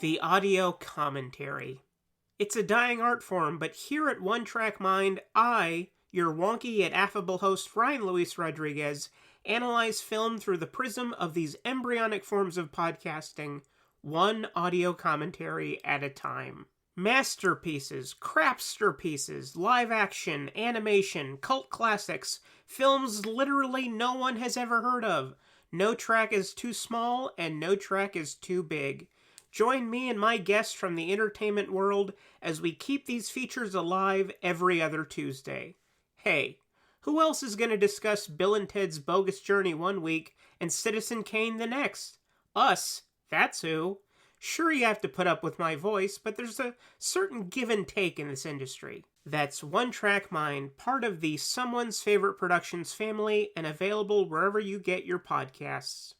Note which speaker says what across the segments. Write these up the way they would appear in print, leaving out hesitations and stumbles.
Speaker 1: The audio commentary. It's a dying art form, but here at One Track Mind, I, your wonky yet affable host Ryan Luis Rodriguez, analyze film through the prism of these embryonic forms of podcasting, one audio commentary at a time. Masterpieces, crapster pieces, live action, animation, cult classics, films literally no one has ever heard of. No track is too small, and no track is too big. Join me and my guests from the entertainment world as we keep these features alive every other Tuesday. Hey, who else is going to discuss Bill and Ted's Bogus Journey one week and Citizen Kane the next? Us, that's who. Sure, you have to put up with my voice, but there's a certain give and take in this industry. That's One Track Mind, part of the Someone's Favorite Productions family and available wherever you get your podcasts.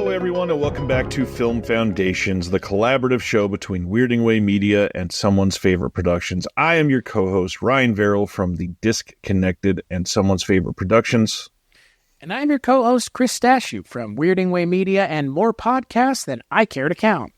Speaker 2: Everyone, and welcome back to Film Foundations, the collaborative show between Weirding Way Media and Someone's Favorite Productions. I am your co-host, Ryan Verrill from the Disconnected and Someone's Favorite Productions.
Speaker 3: And I'm your co-host, Chris Stashew from Weirding Way Media and more podcasts than I care to count.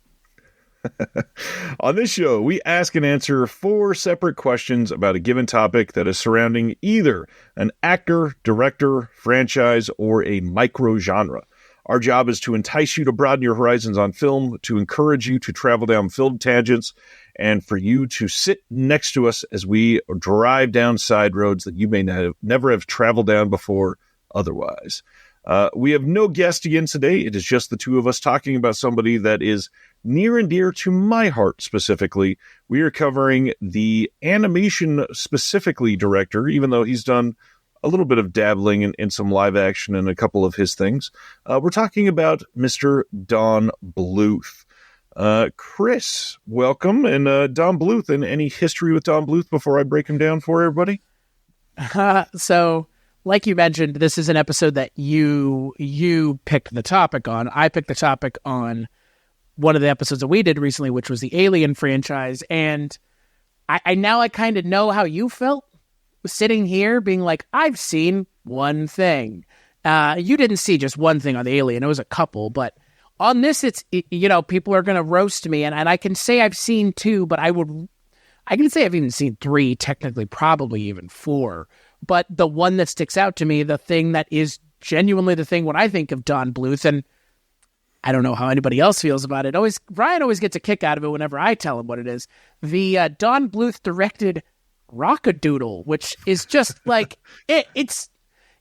Speaker 2: On this show, we ask and answer 4 separate questions about a given topic that is surrounding either an actor, director, franchise, or a micro-genre. Our job is to entice you to broaden your horizons on film, to encourage you to travel down film tangents, and for you to sit next to us as we drive down side roads that you may never have traveled down before otherwise. We have no guest again today. It is just the two of us talking about somebody that is near and dear to my heart specifically. We are covering the animation specifically director, even though he's done a little bit of dabbling in some live action and a couple of his things. We're talking about Mr. Don Bluth. Chris, welcome. And Don Bluth, and any history with Don Bluth before I break him down for everybody?
Speaker 3: So, like you mentioned, this is an episode that you picked the topic on. I picked the topic on one of the episodes that we did recently, which was the Alien franchise. And I now kind of know how you felt sitting here being like, I've seen one thing. You didn't see just one thing on the Alien. It was a couple, but on this, people are going to roast me, and I can say I've seen 2, but I can say I've even seen 3, technically, probably even 4. But the one that sticks out to me, the thing that is genuinely the thing when I think of Don Bluth, and I don't know how anybody else feels about it. Ryan always gets a kick out of it whenever I tell him what it is. The Don Bluth directed Rockadoodle, which is just like it's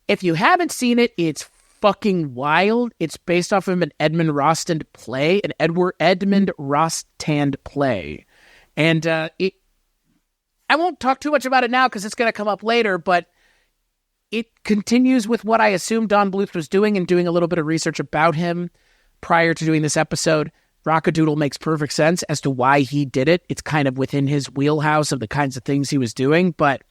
Speaker 3: if you haven't seen it, it's fucking wild. It's based off of an Edmund Rostand play, and I won't talk too much about it now because it's going to come up later, but it continues with what I assumed Don Bluth was doing, and doing a little bit of research about him prior to doing this episode. Rockadoodle makes perfect sense as to why he did it. It's kind of within his wheelhouse of the kinds of things he was doing, but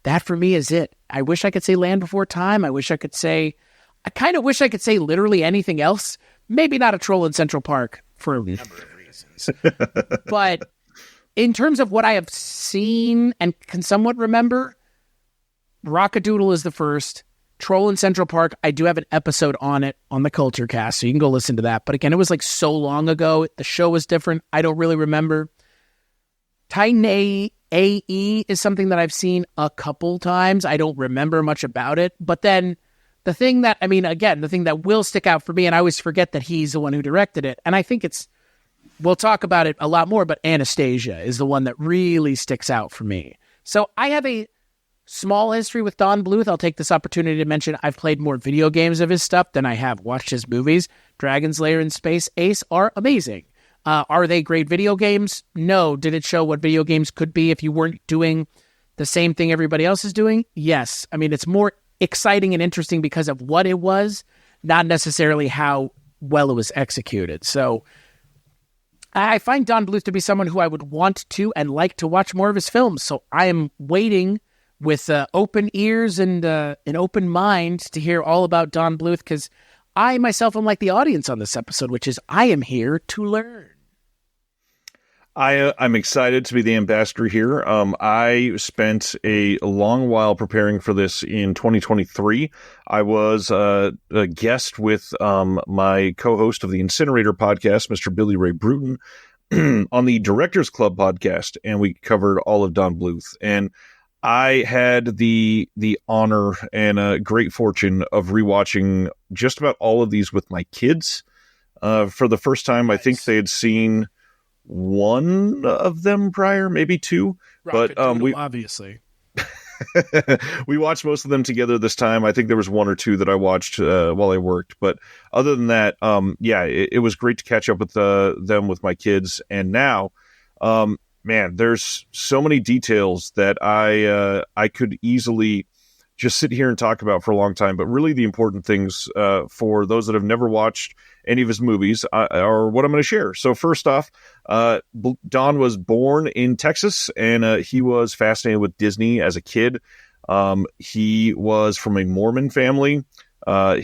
Speaker 3: that for me is it. I wish I could say Land Before Time. I kind of wish I could say literally anything else. Maybe not a Troll in Central Park for a number of reasons. But in terms of what I have seen and can somewhat remember, Rockadoodle is the first. Troll in Central Park, I do have an episode on it on the Culture Cast, so you can go listen to that. But again, it was like so long ago. The show was different. I don't really remember. Tiny AE is something that I've seen a couple times. I don't remember much about it. But then the thing that will stick out for me, and I always forget that he's the one who directed it, and I think we'll talk about it a lot more, but Anastasia is the one that really sticks out for me. So I have a small history with Don Bluth. I'll take this opportunity to mention I've played more video games of his stuff than I have watched his movies. Dragon's Lair and Space Ace are amazing. Are they great video games? No. Did it show what video games could be if you weren't doing the same thing everybody else is doing? Yes. I mean, it's more exciting and interesting because of what it was, not necessarily how well it was executed. So I find Don Bluth to be someone who I would want to and like to watch more of his films. So I am waiting with open ears and an open mind to hear all about Don Bluth, because I myself am like the audience on this episode, which is I am here to learn.
Speaker 2: I'm excited to be the ambassador here. I spent a long while preparing for this in 2023. I was a guest with my co-host of the Incinerator podcast, Mr. Billy Ray Bruton, on the Directors Club podcast, and we covered all of Don Bluth. And I had the honor and great fortune of rewatching just about all of these with my kids for the first time. Nice. I think they had seen one of them prior, maybe two.
Speaker 3: Rocket Doodle, we obviously
Speaker 2: we watched most of them together this time. I think there was one or two that I watched while I worked, but other than that, it was great to catch up with them with my kids. And now, man, there's so many details that I could easily just sit here and talk about for a long time. But really, the important things for those that have never watched any of his movies are what I'm going to share. So first off, Don was born in Texas, and he was fascinated with Disney as a kid. He was from a Mormon family. I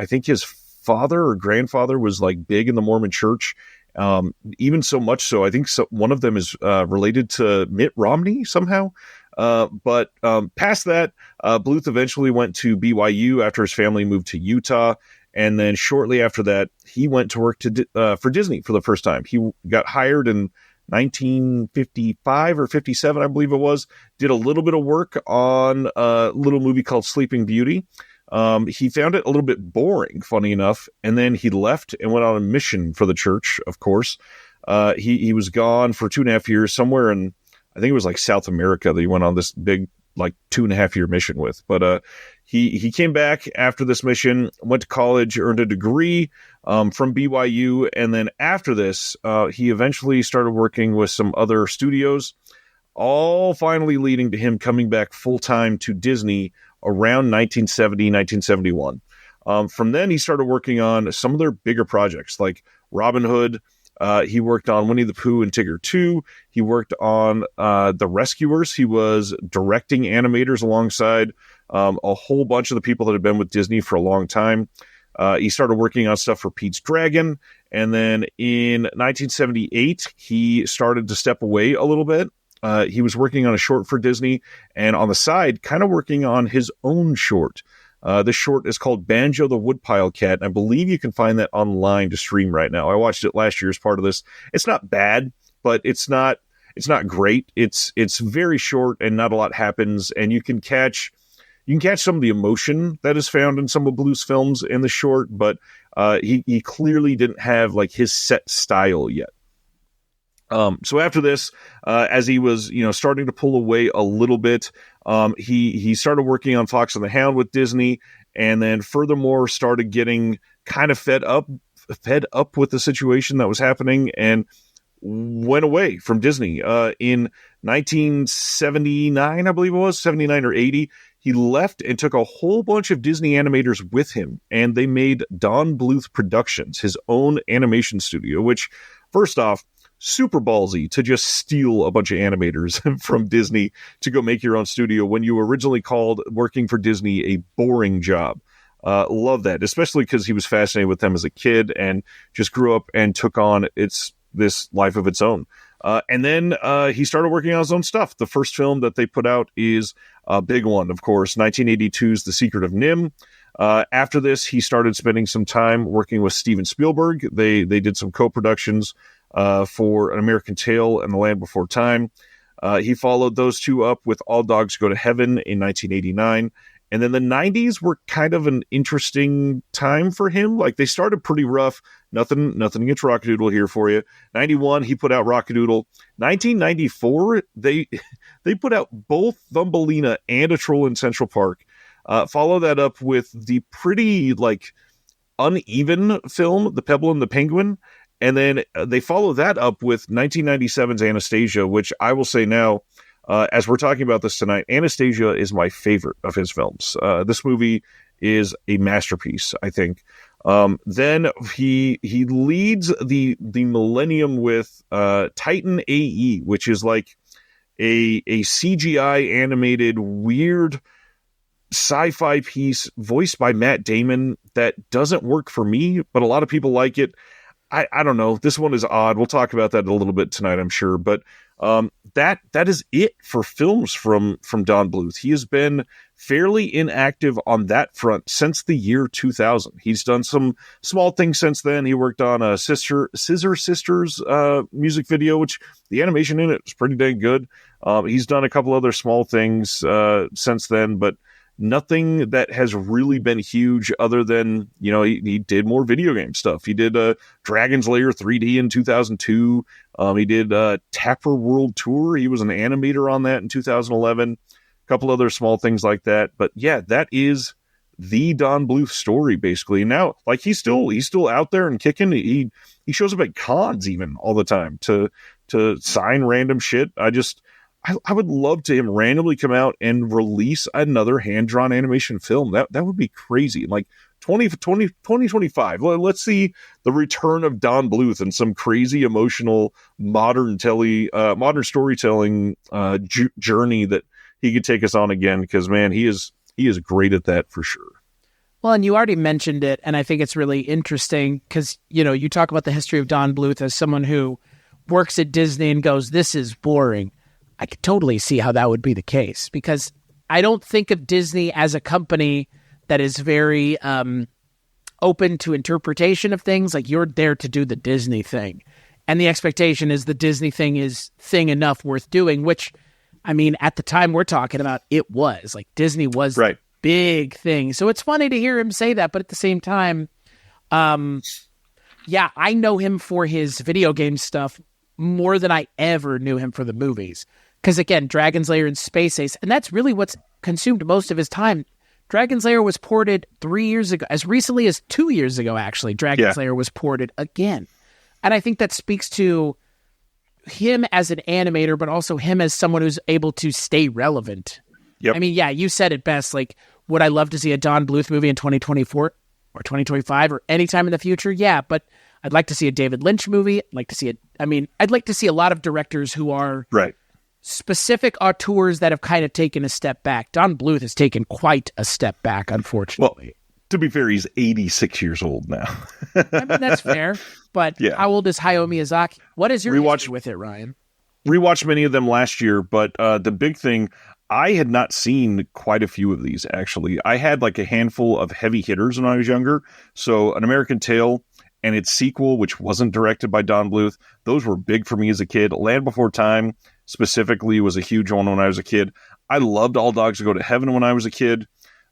Speaker 2: think his father or grandfather was like big in the Mormon church. Even so much so, I think one of them is related to Mitt Romney somehow. But past that, Bluth eventually went to BYU after his family moved to Utah. And then shortly after that, he went to work for Disney for the first time. He got hired in 1955 or 57, I believe it was. Did a little bit of work on a little movie called Sleeping Beauty. He found it a little bit boring, funny enough. And then he left and went on a mission for the church, of course. He was gone for 2.5 years, somewhere in, I think it was like South America that he went on this big, like 2.5 year mission with. But he came back after this mission, went to college, earned a degree from BYU. And then after this, he eventually started working with some other studios, all finally leading to him coming back full-time to Disney around 1970, 1971. From then, he started working on some of their bigger projects like Robin Hood. He worked on Winnie the Pooh and Tigger 2. He worked on The Rescuers. He was directing animators alongside a whole bunch of the people that had been with Disney for a long time. He started working on stuff for Pete's Dragon. And then in 1978, he started to step away a little bit. He was working on a short for Disney and on the side, kind of working on his own short. This short is called Banjo the Woodpile Cat, and I believe you can find that online to stream right now. I watched it last year as part of this. It's not bad, but it's not great. It's very short and not a lot happens, and you can catch some of the emotion that is found in some of Bluth's films in the short, but he clearly didn't have like his set style yet. So after this, as he was, starting to pull away a little bit, he started working on Fox and the Hound with Disney, and then furthermore started getting kind of fed up with the situation that was happening and went away from Disney. In 1979, I believe it was 79 or 80, he left and took a whole bunch of Disney animators with him, and they made Don Bluth Productions, his own animation studio, which, first off, super ballsy to just steal a bunch of animators from Disney to go make your own studio when you originally called working for Disney a boring job. Love that, especially because he was fascinated with them as a kid and just grew up and took on this life of its own. And then he started working on his own stuff. The first film that they put out is a big one, of course, 1982's The Secret of NIMH. After this, he started spending some time working with Steven Spielberg. They did some co-productions for An American Tail and The Land Before Time. He followed those two up with All Dogs Go to Heaven in 1989. And then the 90s were kind of an interesting time for him. Like, they started pretty rough. Nothing against Rockadoodle here for you. 91, he put out Rockadoodle. 1994, they put out both Thumbelina and A Troll in Central Park. Follow that up with the pretty, uneven film, The Pebble and the Penguin. And then they follow that up with 1997's Anastasia, which I will say now, as we're talking about this tonight, Anastasia is my favorite of his films. This movie is a masterpiece, I think. Then he leads the Millennium with Titan AE, which is like a CGI animated weird sci-fi piece voiced by Matt Damon that doesn't work for me, but a lot of people like it. I don't know. This one is odd. We'll talk about that a little bit tonight, I'm sure. But that is it for films from Don Bluth. He has been fairly inactive on that front since the year 2000. He's done some small things since then. He worked on a Scissor Sisters music video, which the animation in it is pretty dang good. He's done a couple other small things since then, but nothing that has really been huge other than, he did more video game stuff. He did Dragon's Lair 3D in 2002. He did Tapper World Tour. He was an animator on that in 2011. A couple other small things like that. But yeah, that is the Don Bluth story, basically. Now, like, he's still out there and kicking. He shows up at cons even all the time to sign random shit. I would love to him randomly come out and release another hand-drawn animation film. That would be crazy. Like 2025, let's see the return of Don Bluth and some crazy emotional modern storytelling journey that he could take us on again. Because, man, he is great at that for sure.
Speaker 3: Well, and you already mentioned it, and I think it's really interesting because, you talk about the history of Don Bluth as someone who works at Disney and goes, this is boring. I could totally see how that would be the case, because I don't think of Disney as a company that is very open to interpretation of things. Like, you're there to do the Disney thing. And the expectation is the Disney thing is thing enough worth doing, which, I mean, at the time we're talking about, it was. Like, Disney was
Speaker 2: right.
Speaker 3: The big thing. So it's funny to hear him say that, but at the same time, yeah, I know him for his video game stuff more than I ever knew him for the movies. Because, again, Dragon's Lair and Space Ace, and that's really what's consumed most of his time. Dragon's Lair was ported 3 years ago. As recently as 2 years ago, actually, Dragon's Lair was ported again. And I think that speaks to him as an animator, but also him as someone who's able to stay relevant.
Speaker 2: Yep.
Speaker 3: I mean, yeah, you said it best. Like, would I love to see a Don Bluth movie in 2024 or 2025 or anytime in the future? Yeah, but I'd like to see a David Lynch movie. I'd like to see I'd like to see a lot of directors who are
Speaker 2: right.
Speaker 3: Specific auteurs that have kind of taken a step back. Don Bluth has taken quite a step back, unfortunately.
Speaker 2: Well, to be fair, he's 86 years old now.
Speaker 3: I mean, that's fair. But how old is Hayao Miyazaki? What is your history with it, Ryan?
Speaker 2: Rewatched many of them last year, but the big thing, I had not seen quite a few of these, actually. I had like a handful of heavy hitters when I was younger. So An American Tail and its sequel, which wasn't directed by Don Bluth, those were big for me as a kid. Land Before Time specifically was a huge one when I was a kid. I loved All Dogs Go to Heaven when I was a kid.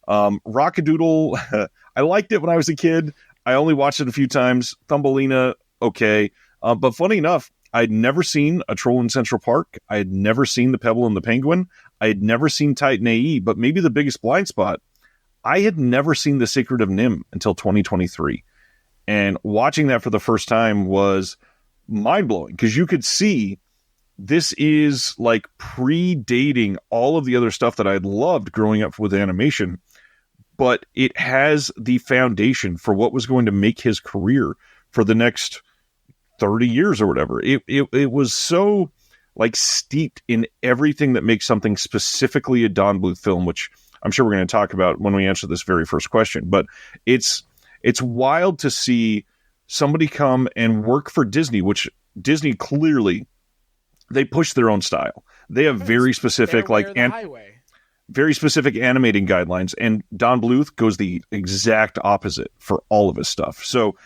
Speaker 2: Rockadoodle, I liked it when I was a kid. I only watched it a few times. Thumbelina, okay. But funny enough, I'd never seen A Troll in Central Park. I had never seen The Pebble and the Penguin. I had never seen Titan A.E., but maybe the biggest blind spot, I had never seen The Secret of NIMH until 2023. And watching that for the first time was mind-blowing, because you could see this is like predating all of the other stuff that I'd loved growing up with animation, but it has the foundation for what was going to make his career for the next 30 years or whatever. It was so like steeped in everything that makes something specifically a Don Bluth film, which I'm sure we're going to talk about when we answer this very first question. But it's wild to see somebody come and work for Disney, which Disney clearly, they push their own style. They have very specific very specific animating guidelines, and Don Bluth goes the exact opposite for all of his stuff. So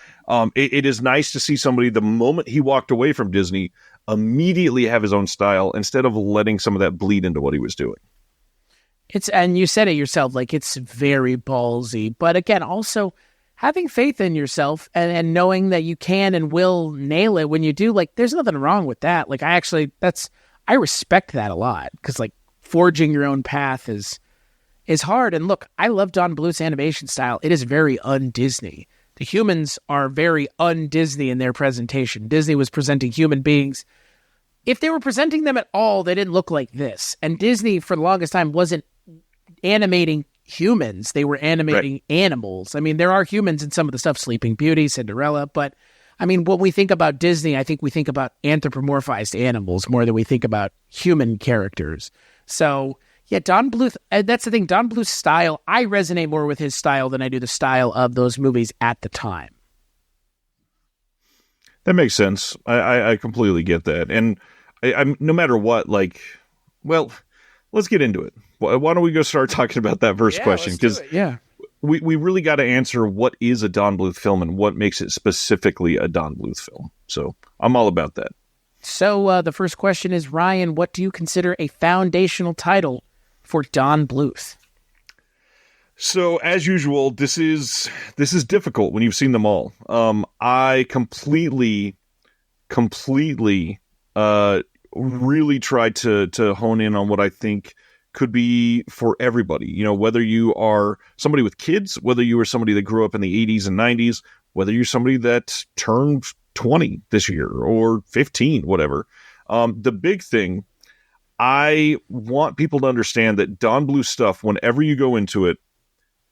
Speaker 2: it is nice to see somebody, the moment he walked away from Disney, immediately have his own style instead of letting some of that bleed into what he was doing.
Speaker 3: And you said it yourself, like, it's very ballsy, but again, also having faith in yourself and knowing that you can and will nail it when you do, like, there's nothing wrong with that. Like, I respect that a lot, because like forging your own path is hard. And look, I love Don Bluth's animation style. It is very un-Disney. The humans are very un-Disney in their presentation. Disney was presenting human beings. If they were presenting them at all, they didn't look like this. And Disney, for the longest time, wasn't animating humans. They were animating animals. I mean, there are humans in some of the stuff, Sleeping Beauty, Cinderella, but I mean, when we think about Disney, I think we think about anthropomorphized animals more than we think about human characters. So, yeah, Don Bluth, that's the thing, Don Bluth's style, I resonate more with his style than I do the style of those movies at the time.
Speaker 2: That makes sense. I completely get that. And I'm no matter what, like, well, let's get into it. Why don't we go start talking about that first question? Because we really got to answer what is a Don Bluth film and what makes it specifically a Don Bluth film. So I'm all about that.
Speaker 3: So the first question is, Ryan, what do you consider a foundational title for Don Bluth?
Speaker 2: So as usual, this is difficult when you've seen them all. I completely really tried to hone in on what I think could be for everybody. You know, whether you are somebody with kids, whether you are somebody that grew up in the 80s and 90s, whether you're somebody that turned 20 this year or 15, whatever. The big thing, I want people to understand that Don Bluth stuff, whenever you go into it,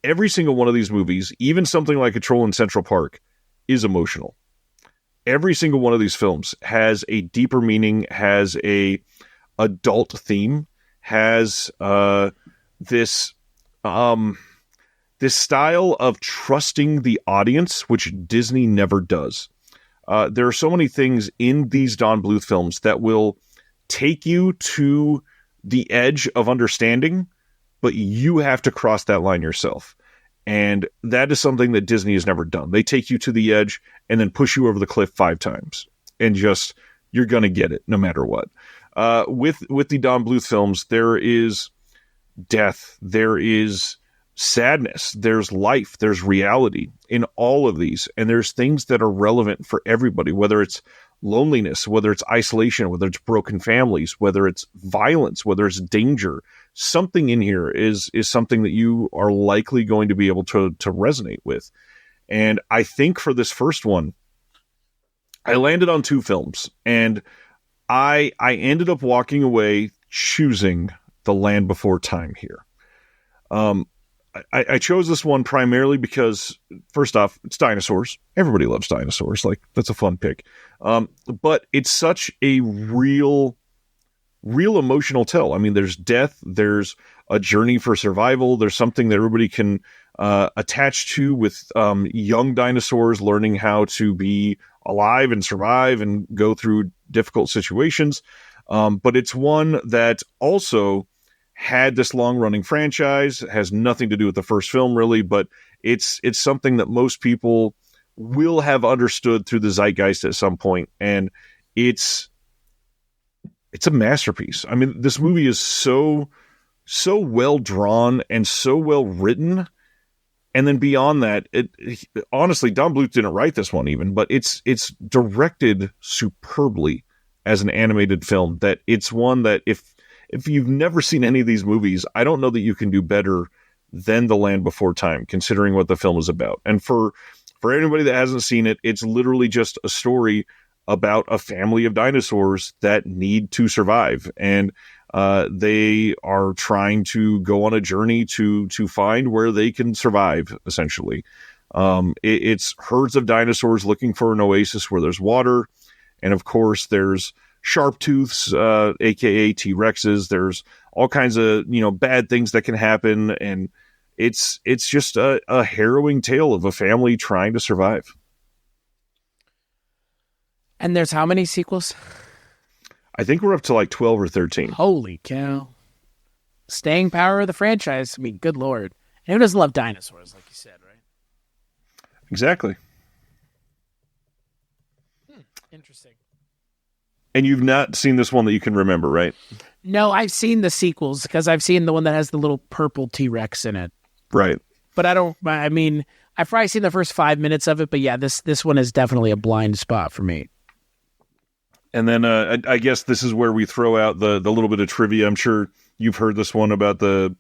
Speaker 2: every single one of these movies, even something like A Troll in Central Park, is emotional. Every single one of these films has a deeper meaning, has a adult theme, has this style of trusting the audience, which Disney never does. There are so many things in these Don Bluth films that will take you to the edge of understanding, but you have to cross that line yourself. And that is something that Disney has never done. They take you to the edge and then push you over the cliff 5 times. And just, you're going to get it no matter what. With the Don Bluth films, there is death, there is sadness, there's life, there's reality in all of these. And there's things that are relevant for everybody, whether it's loneliness, whether it's isolation, whether it's broken families, whether it's violence, whether it's danger. Something in here is something that you are likely going to be able to resonate with. And I think for this first one, I landed on 2 films, and I ended up walking away choosing The Land Before Time here. I chose this one primarily because, first off, it's dinosaurs. Everybody loves dinosaurs. Like, that's a fun pick. But it's such a real emotional tell. I mean, there's death, there's a journey for survival, there's something that everybody can attach to with young dinosaurs learning how to be alive and survive and go through difficult situations. But it's one that also had this long-running franchise, has nothing to do with the first film, really, but it's something that most people will have understood through the zeitgeist at some point, and it's a masterpiece. I mean, this movie is so well drawn and so well written, and then beyond that, honestly, Don Bluth didn't write this one even, but it's directed superbly as an animated film. That it's one that if you've never seen any of these movies, I don't know that you can do better than The Land Before Time, considering what the film is about. And for anybody that hasn't seen it, it's literally just a story about a family of dinosaurs that need to survive. And they are trying to go on a journey to find where they can survive, essentially. It's herds of dinosaurs looking for an oasis where there's water. And of course, there's sharp tooths, aka T-Rexes. There's all kinds of, bad things that can happen. And it's just a harrowing tale of a family trying to survive.
Speaker 3: And there's how many sequels?
Speaker 2: I think we're up to like 12 or 13.
Speaker 3: Holy cow. Staying power of the franchise. I mean, good Lord. And who doesn't love dinosaurs, like you said, right?
Speaker 2: Exactly.
Speaker 3: Interesting.
Speaker 2: And you've not seen this one that you can remember, right?
Speaker 3: No, I've seen the sequels because I've seen the one that has the little purple T-Rex in it.
Speaker 2: Right.
Speaker 3: But I've probably seen the first 5 minutes of it, but yeah, this one is definitely a blind spot for me.
Speaker 2: And then I guess this is where we throw out the little bit of trivia. I'm sure you've heard this one about the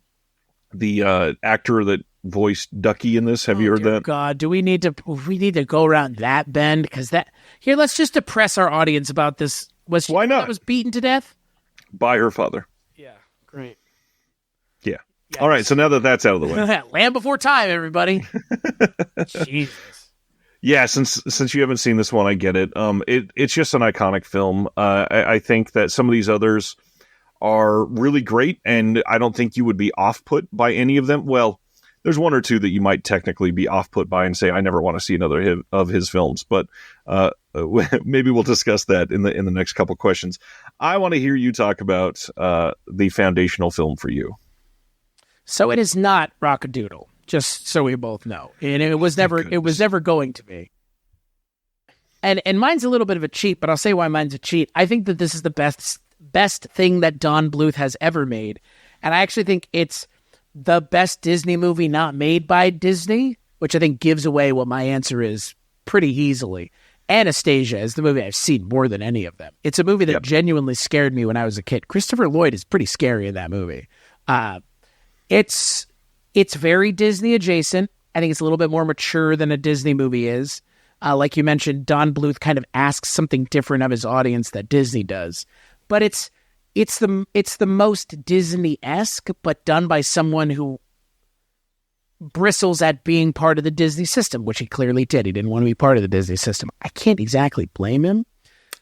Speaker 2: actor that voiced Ducky in this. Have you heard that?
Speaker 3: God, do we need to go around that bend? Because here, let's just depress our audience about this. Why not? That was beaten to death
Speaker 2: by her father.
Speaker 3: Yeah, great.
Speaker 2: Yeah. Yes. All right. So now that that's out of the way,
Speaker 3: Land Before Time, everybody. Jesus.
Speaker 2: Yeah, since you haven't seen this one, I get it. It's just an iconic film. I think that some of these others are really great, and I don't think you would be off-put by any of them. Well, There's one or two that you might technically be off-put by and say, I never want to see another of his films. But maybe we'll discuss that in the next couple questions. I want to hear you talk about the foundational film for you.
Speaker 3: So it is not Rockadoodle, just so we both know. And it was never going to be. And mine's a little bit of a cheat, but I'll say why mine's a cheat. I think that this is the best thing that Don Bluth has ever made. And I actually think it's the best Disney movie not made by Disney, which I think gives away what my answer is pretty easily. Anastasia is the movie I've seen more than any of them. It's a movie that genuinely scared me when I was a kid. Christopher Lloyd is pretty scary in that movie. It's very Disney adjacent. I think it's a little bit more mature than a Disney movie is. Like you mentioned, Don Bluth kind of asks something different of his audience that Disney does. But it's the most Disney-esque, but done by someone who bristles at being part of the Disney system, which he clearly did. He didn't want to be part of the Disney system. I can't exactly blame him.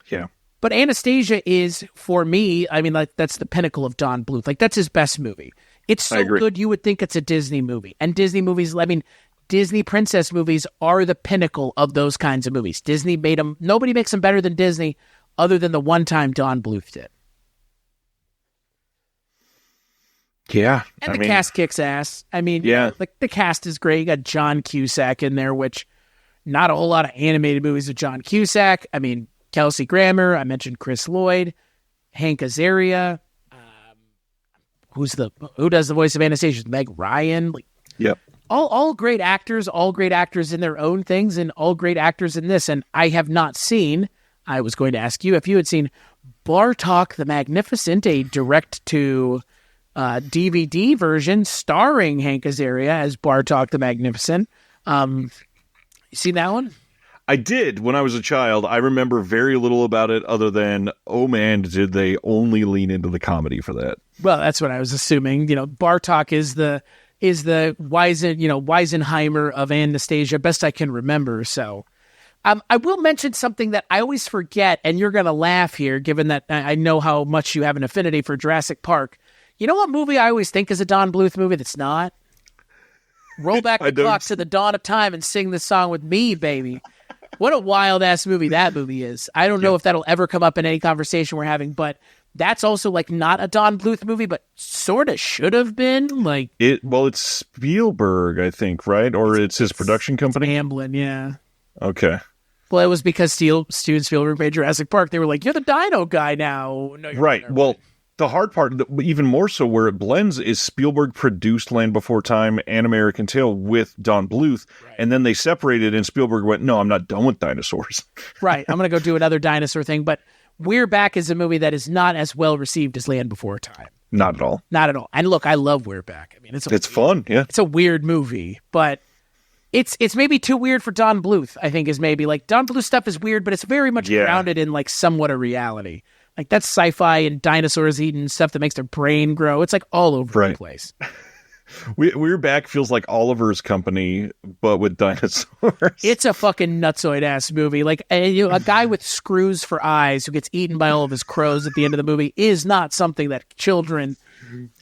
Speaker 2: Yeah.
Speaker 3: But Anastasia is, for me, I mean, like, that's the pinnacle of Don Bluth. Like, that's his best movie. It's so good you would think it's a Disney movie. And Disney movies, I mean, Disney princess movies are the pinnacle of those kinds of movies. Disney made them. Nobody makes them better than Disney other than the one time Don Bluth did.
Speaker 2: Yeah.
Speaker 3: And the cast kicks ass. I mean, like, the cast is great. You got John Cusack in there, which not a whole lot of animated movies with John Cusack. I mean, Kelsey Grammer. I mentioned Chris Lloyd, Hank Azaria. Who does the voice of Anastasia? Meg Ryan. Like,
Speaker 2: yep.
Speaker 3: All great actors in their own things, and all great actors in this. And I have not seen, I was going to ask you if you had seen Bartok the Magnificent, a direct-to DVD version starring Hank Azaria as Bartok the Magnificent. You seen that one?
Speaker 2: I did when I was a child. I remember very little about it other than, oh man, did they only lean into the comedy for that. Well,
Speaker 3: that's what I was assuming. You know, Bartok is the Weisenheimer of Anastasia, best I can remember. So I will mention something that I always forget, and you're going to laugh here, given that I know how much you have an affinity for Jurassic Park. You know what movie I always think is a Don Bluth movie that's not? Roll back the clock to the dawn of time and sing this song with me, baby. What a wild-ass movie that movie is. I don't know if that'll ever come up in any conversation we're having, but that's also, like, not a Don Bluth movie, but sort of should have been. Like,
Speaker 2: it's Spielberg, I think, right? Or it's his production company?
Speaker 3: Amblin, yeah.
Speaker 2: Okay.
Speaker 3: Well, it was because Steven Spielberg made Jurassic Park. They were like, you're the dino guy now. No,
Speaker 2: right. Well, the hard part, even more so where it blends, is Spielberg produced Land Before Time and American Tail with Don Bluth, and then they separated, and Spielberg went, no, I'm not done with dinosaurs.
Speaker 3: Right. I'm going to go do another dinosaur thing, but We're Back is a movie that is not as well received as Land Before Time.
Speaker 2: Not at all.
Speaker 3: Not at all. And look, I love We're Back. I mean, it's
Speaker 2: fun, yeah.
Speaker 3: It's a weird movie, but it's maybe too weird for Don Bluth, I think, is maybe. Like, Don Bluth stuff is weird, but it's very much grounded in, like, somewhat a reality. Like, that's sci-fi and dinosaurs eating stuff that makes their brain grow. It's, like, all over the place.
Speaker 2: We're Back feels like Oliver's Company, but with dinosaurs.
Speaker 3: It's a fucking nutsoid-ass movie. Like, a guy with screws for eyes who gets eaten by all of his crows at the end of the movie is not something that children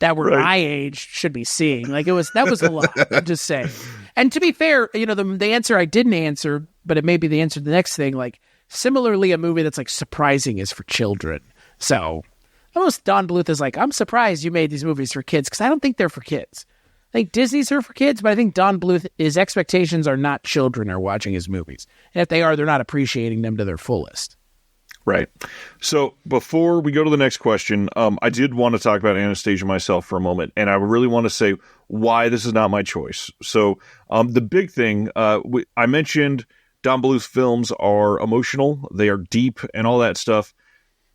Speaker 3: that were my age should be seeing. Like, that was a lot. I'm just saying. And to be fair, the answer I didn't answer, but it may be the answer to the next thing, like, similarly, a movie that's, like, surprising is for children. So, almost Don Bluth is like, I'm surprised you made these movies for kids, because I don't think they're for kids. I think Disney's are for kids, but I think Don Bluth, his expectations are not children are watching his movies. And if they are, they're not appreciating them to their fullest.
Speaker 2: Right. So before we go to the next question, I did want to talk about Anastasia myself for a moment, and I really want to say why this is not my choice. So the big thing, I mentioned Don Bluth films are emotional, they are deep, and all that stuff.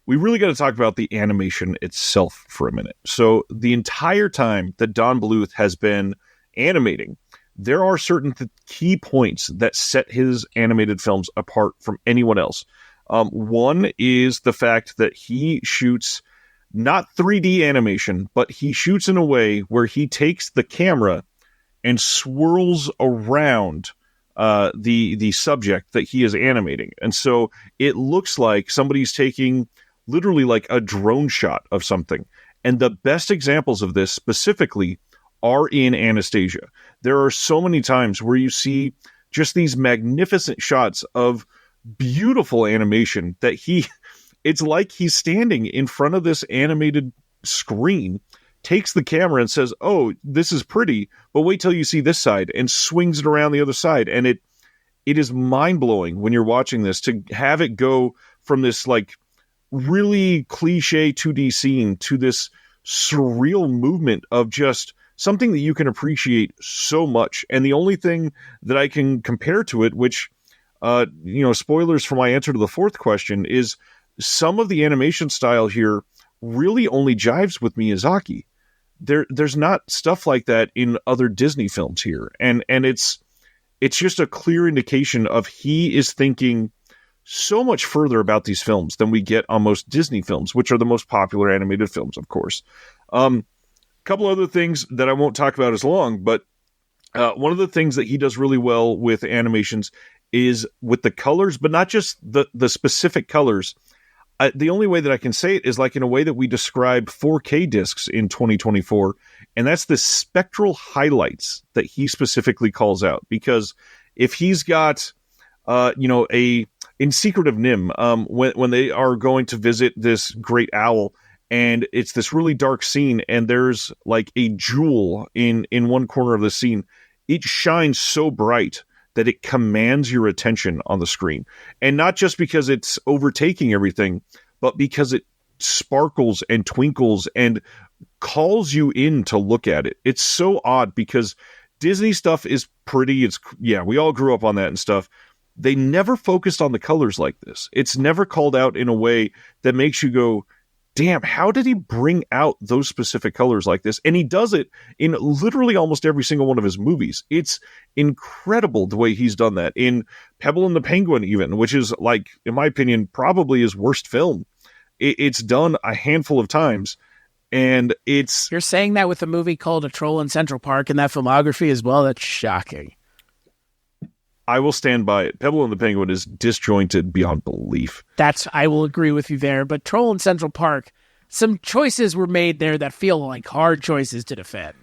Speaker 2: We really got to talk about the animation itself for a minute. So the entire time that Don Bluth has been animating, there are certain key points that set his animated films apart from anyone else. One is the fact that he shoots not 3D animation, but he shoots in a way where he takes the camera and swirls around the subject that he is animating. And so it looks like somebody's taking literally like a drone shot of something. And the best examples of this specifically are in Anastasia. There are so many times where you see just these magnificent shots of beautiful animation that it's like he's standing in front of this animated screen, takes the camera and says, "Oh, this is pretty, but wait till you see this side," and swings it around the other side. And it is mind-blowing when you're watching this to have it go from this like really cliche 2D scene to this surreal movement of just something that you can appreciate so much. And the only thing that I can compare to it, which, spoilers for my answer to the fourth question, is some of the animation style here really only jives with Miyazaki. There's not stuff like that in other Disney films here. And it's just a clear indication of he is thinking so much further about these films than we get on most Disney films, which are the most popular animated films, of course. Couple other things that I won't talk about as long, but one of the things that he does really well with animations is with the colors, but not just the specific colors. The only way that I can say it is like in a way that we describe 4K discs in 2024, and that's the spectral highlights that he specifically calls out. Because if he's got, in Secret of NIMH, when they are going to visit this great owl, and it's this really dark scene, and there's like a jewel in one corner of the scene, it shines so bright that it commands your attention on the screen. And not just because it's overtaking everything, but because it sparkles and twinkles and calls you in to look at it. It's so odd because Disney stuff is pretty. We all grew up on that and stuff. They never focused on the colors like this. It's never called out in a way that makes you go, damn, how did he bring out those specific colors like this? And he does it in literally almost every single one of his movies. It's incredible the way he's done that. In Pebble and the Penguin even, which is like, in my opinion, probably his worst film. It's done a handful of times. And
Speaker 3: You're saying that with a movie called A Troll in Central Park and that filmography as well? That's shocking.
Speaker 2: I will stand by it. Pebble and the Penguin is disjointed beyond belief.
Speaker 3: I will agree with you there. But Troll in Central Park, some choices were made there that feel like hard choices to defend.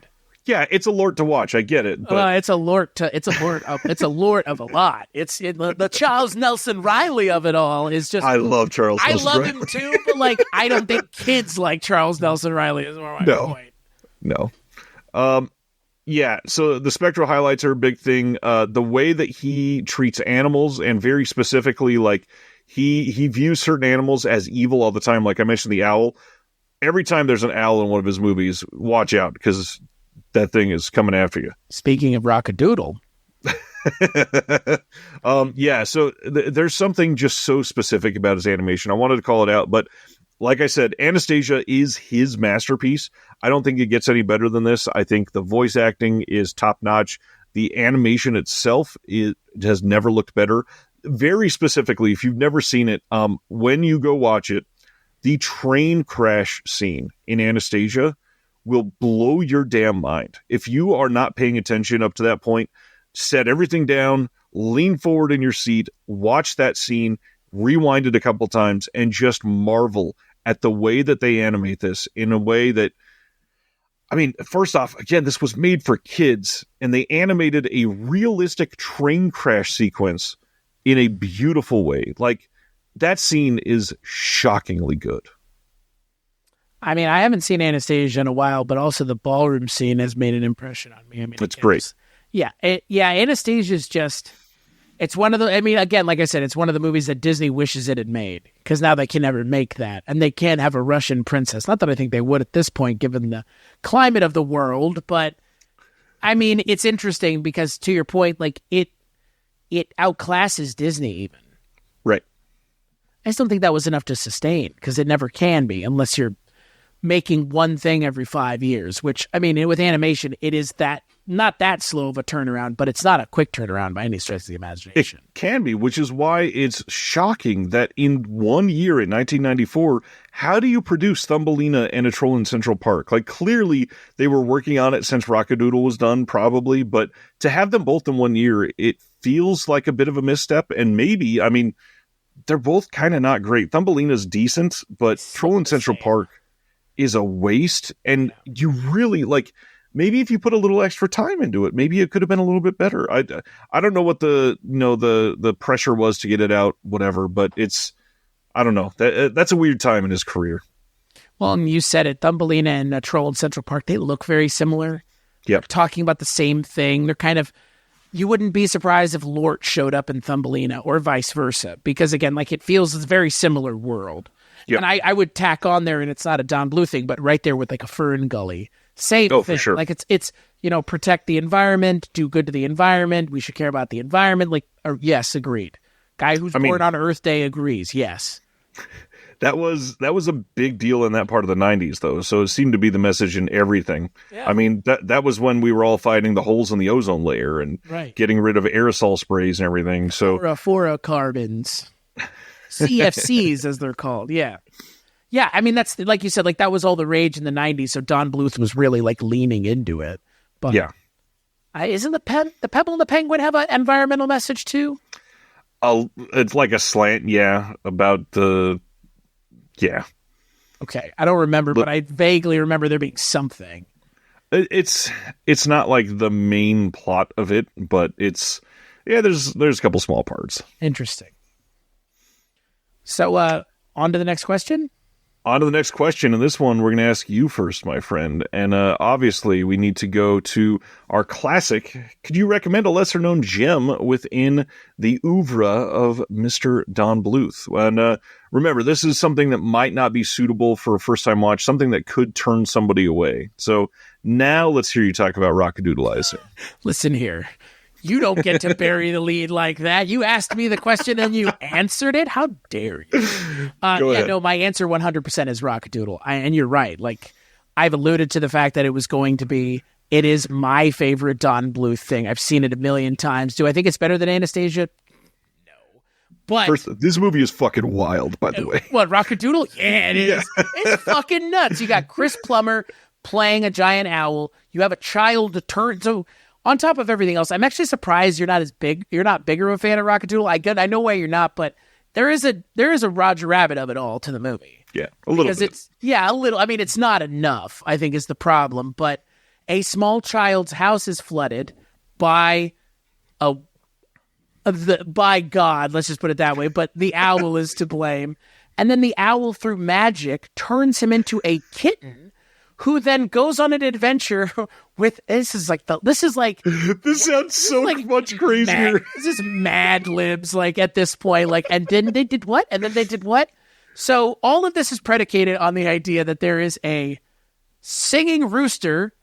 Speaker 2: Yeah, it's a lort to watch. I get it. But...
Speaker 3: it's a lort of a lot. It's the Charles Nelson Riley of it all is just.
Speaker 2: I love Charles.
Speaker 3: I love him too, but like I don't think kids like Charles Nelson Riley. Is more my point.
Speaker 2: No. Yeah, so the spectral highlights are a big thing. The way that he treats animals, and very specifically, like he views certain animals as evil all the time. Like I mentioned, the owl. Every time there's an owl in one of his movies, watch out because that thing is coming after you.
Speaker 3: Speaking of Rockadoodle.
Speaker 2: So there's something just so specific about his animation. I wanted to call it out, but like I said, Anastasia is his masterpiece. I don't think it gets any better than this. I think the voice acting is top notch. The animation itself has never looked better. Very specifically, if you've never seen it, when you go watch it, the train crash scene in Anastasia will blow your damn mind. If you are not paying attention up to that point, set everything down, lean forward in your seat, watch that scene, rewind it a couple times, and just marvel at the way that they animate this in a way that, I mean, first off, again, this was made for kids, and they animated a realistic train crash sequence in a beautiful way. Like, that scene is shockingly good.
Speaker 3: I mean, I haven't seen Anastasia in a while, but also the ballroom scene has made an impression on me. I mean,
Speaker 2: it's great.
Speaker 3: Anastasia's just... It's one of the, I mean, again, like I said, it's one of the movies that Disney wishes it had made, because now they can never make that, and they can't have a Russian princess. Not that I think they would at this point, given the climate of the world, but, I mean, it's interesting because, to your point, like, it outclasses Disney even.
Speaker 2: Right.
Speaker 3: I just don't think that was enough to sustain, because it never can be, unless you're making one thing every 5 years, which, I mean, with animation, it is that, not that slow of a turnaround, but it's not a quick turnaround by any stretch of the imagination.
Speaker 2: It can be, which is why it's shocking that in 1 year, in 1994, how do you produce Thumbelina and A Troll in Central Park? Like, clearly, they were working on it since Rockadoodle was done, probably, but to have them both in 1 year, it feels like a bit of a misstep, and maybe, I mean, they're both kind of not great. Thumbelina's decent, but Troll in Central Park is a waste, and you really, like, maybe if you put a little extra time into it, maybe it could have been a little bit better. I don't know what the pressure was to get it out, whatever, but I don't know. That's a weird time in his career.
Speaker 3: Well, and you said it, Thumbelina and Troll in Central Park, they look very similar.
Speaker 2: Yep.
Speaker 3: They're talking about the same thing. They're kind of, you wouldn't be surprised if Lort showed up in Thumbelina or vice versa, because again, like it feels it's a very similar world. Yep. And I would tack on there, and it's not a Don Bluth thing, but right there with like a Fern Gully. Same thing. For sure. Like it's protect the environment, do good to the environment. We should care about the environment. Yes, agreed. Guy who's born on Earth Day agrees. Yes.
Speaker 2: That was a big deal in that part of the 90s, though. So it seemed to be the message in everything. Yeah. I mean, that was when we were all fighting the holes in the ozone layer and getting rid of aerosol sprays and everything. So fluorocarbons,
Speaker 3: CFCs as they're called. Yeah. Yeah, I mean, that's, like you said, like that was all the rage in the 90s, so Don Bluth was really like leaning into it. But
Speaker 2: yeah.
Speaker 3: Isn't the Pebble and the Penguin have an environmental message too?
Speaker 2: It's like a slant, about the... Yeah.
Speaker 3: Okay, I don't remember, but I vaguely remember there being something.
Speaker 2: It's not like the main plot of it, but there's a couple small parts.
Speaker 3: Interesting. So, on to the next question?
Speaker 2: On to the next question, and this one we're going to ask you first, my friend. And obviously, we need to go to our classic. Could you recommend a lesser-known gem within the oeuvre of Mr. Don Bluth? And remember, this is something that might not be suitable for a first-time watch, something that could turn somebody away. So now let's hear you talk about Rock-a-Doodle-Eyes.
Speaker 3: Listen here. You don't get to bury the lead like that. You asked me the question and you answered it. How dare you?
Speaker 2: Go ahead.
Speaker 3: No, my answer 100% is Rock-a-Doodle. And you're right. Like, I've alluded to the fact that it was going to be, it is my favorite Don Bluth thing. I've seen it a million times. Do I think it's better than Anastasia? No. But
Speaker 2: first, this movie is fucking wild, by the way.
Speaker 3: What, Rock-a-Doodle? Yeah, it is. It's fucking nuts. You got Chris Plummer playing a giant owl. You have a child to turn... So, on top of everything else, I'm actually surprised you're not bigger of a fan of Rock-a-Doodle. I know why you're not, but there is a Roger Rabbit of it all to the movie.
Speaker 2: Yeah, a little bit.
Speaker 3: A little. I mean, it's not enough, I think, is the problem. But a small child's house is flooded by by God, let's just put it that way. But the owl is to blame, and then the owl, through magic, turns him into a kitten, who then goes on an adventure with, this sounds so much crazier. This is Mad Libs, like, at this point, like, and then they did what? And then they did what? So all of this is predicated on the idea that there is a singing rooster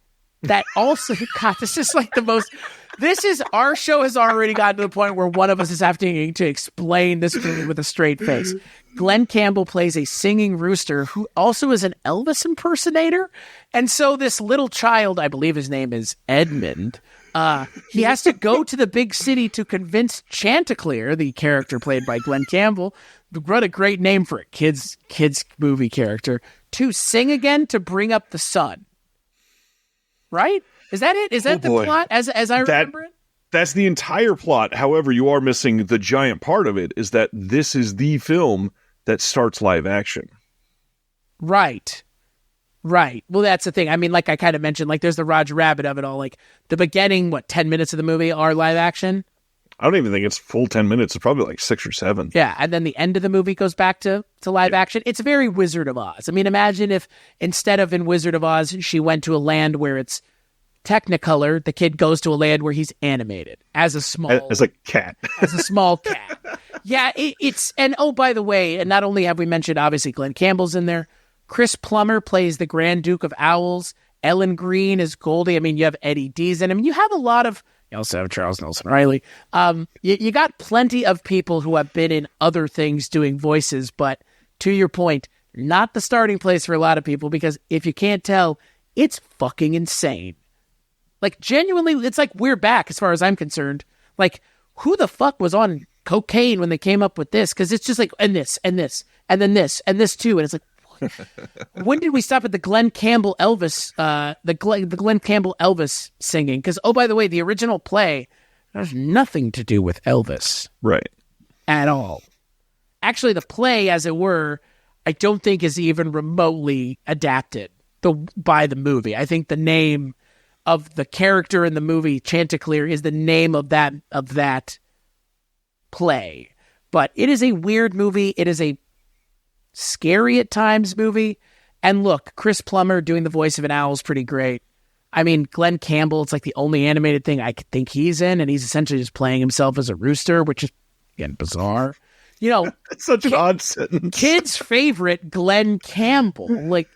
Speaker 3: that also, God, this is like the most, our show has already gotten to the point where one of us is having to explain this movie with a straight face. Glenn Campbell plays a singing rooster who also is an Elvis impersonator. And so this little child, I believe his name is Edmund, he has to go to the big city to convince Chanticleer, the character played by Glenn Campbell, what a great name for a kids movie character, to sing again to bring up the sun. Right? Is that it? Is that the plot as I remember it?
Speaker 2: That's the entire plot. However, you are missing the giant part of it, is that this is the film that starts live action.
Speaker 3: Right. Well, that's the thing. I mean, like I kind of mentioned, like there's the Roger Rabbit of it all. Like the beginning, 10 minutes of the movie are live action?
Speaker 2: I don't even think it's full 10 minutes. It's probably like 6 or 7.
Speaker 3: Yeah, and then the end of the movie goes back to live action. It's very Wizard of Oz. I mean, imagine if instead of in Wizard of Oz, she went to a land where it's Technicolor, the kid goes to a land where he's animated as a
Speaker 2: cat.
Speaker 3: As a small cat. Yeah, and oh, by the way, and not only have we mentioned, obviously, Glenn Campbell's in there, Chris Plummer plays the Grand Duke of Owls, Ellen Greene is Goldie, I mean, you have Eddie Deezen, I mean, you have a lot of, you also have Charles Nelson Riley, you got plenty of people who have been in other things doing voices, but to your point, not the starting place for a lot of people, because if you can't tell, it's fucking insane. Like, genuinely, it's like we're back as far as I'm concerned. Like, who the fuck was on cocaine when they came up with this? Because it's just like, and this, and this, and then this, and this too. And it's like, when did we stop at the Glenn Campbell Elvis, the Glenn Campbell Elvis singing? Because, oh, by the way, the original play has nothing to do with Elvis.
Speaker 2: Right.
Speaker 3: At all. Actually, the play, as it were, I don't think is even remotely adapted by the movie. I think the name of the character in the movie Chanticleer is the name of that play. But it is a weird movie. It is a scary at times movie. And look, Chris Plummer doing the voice of an owl is pretty great. I mean, Glenn Campbell, it's like the only animated thing I could think he's in, and he's essentially just playing himself as a rooster, which is, again, bizarre. You know,
Speaker 2: it's such an odd sentence.
Speaker 3: Kids' favorite, Glenn Campbell. Like,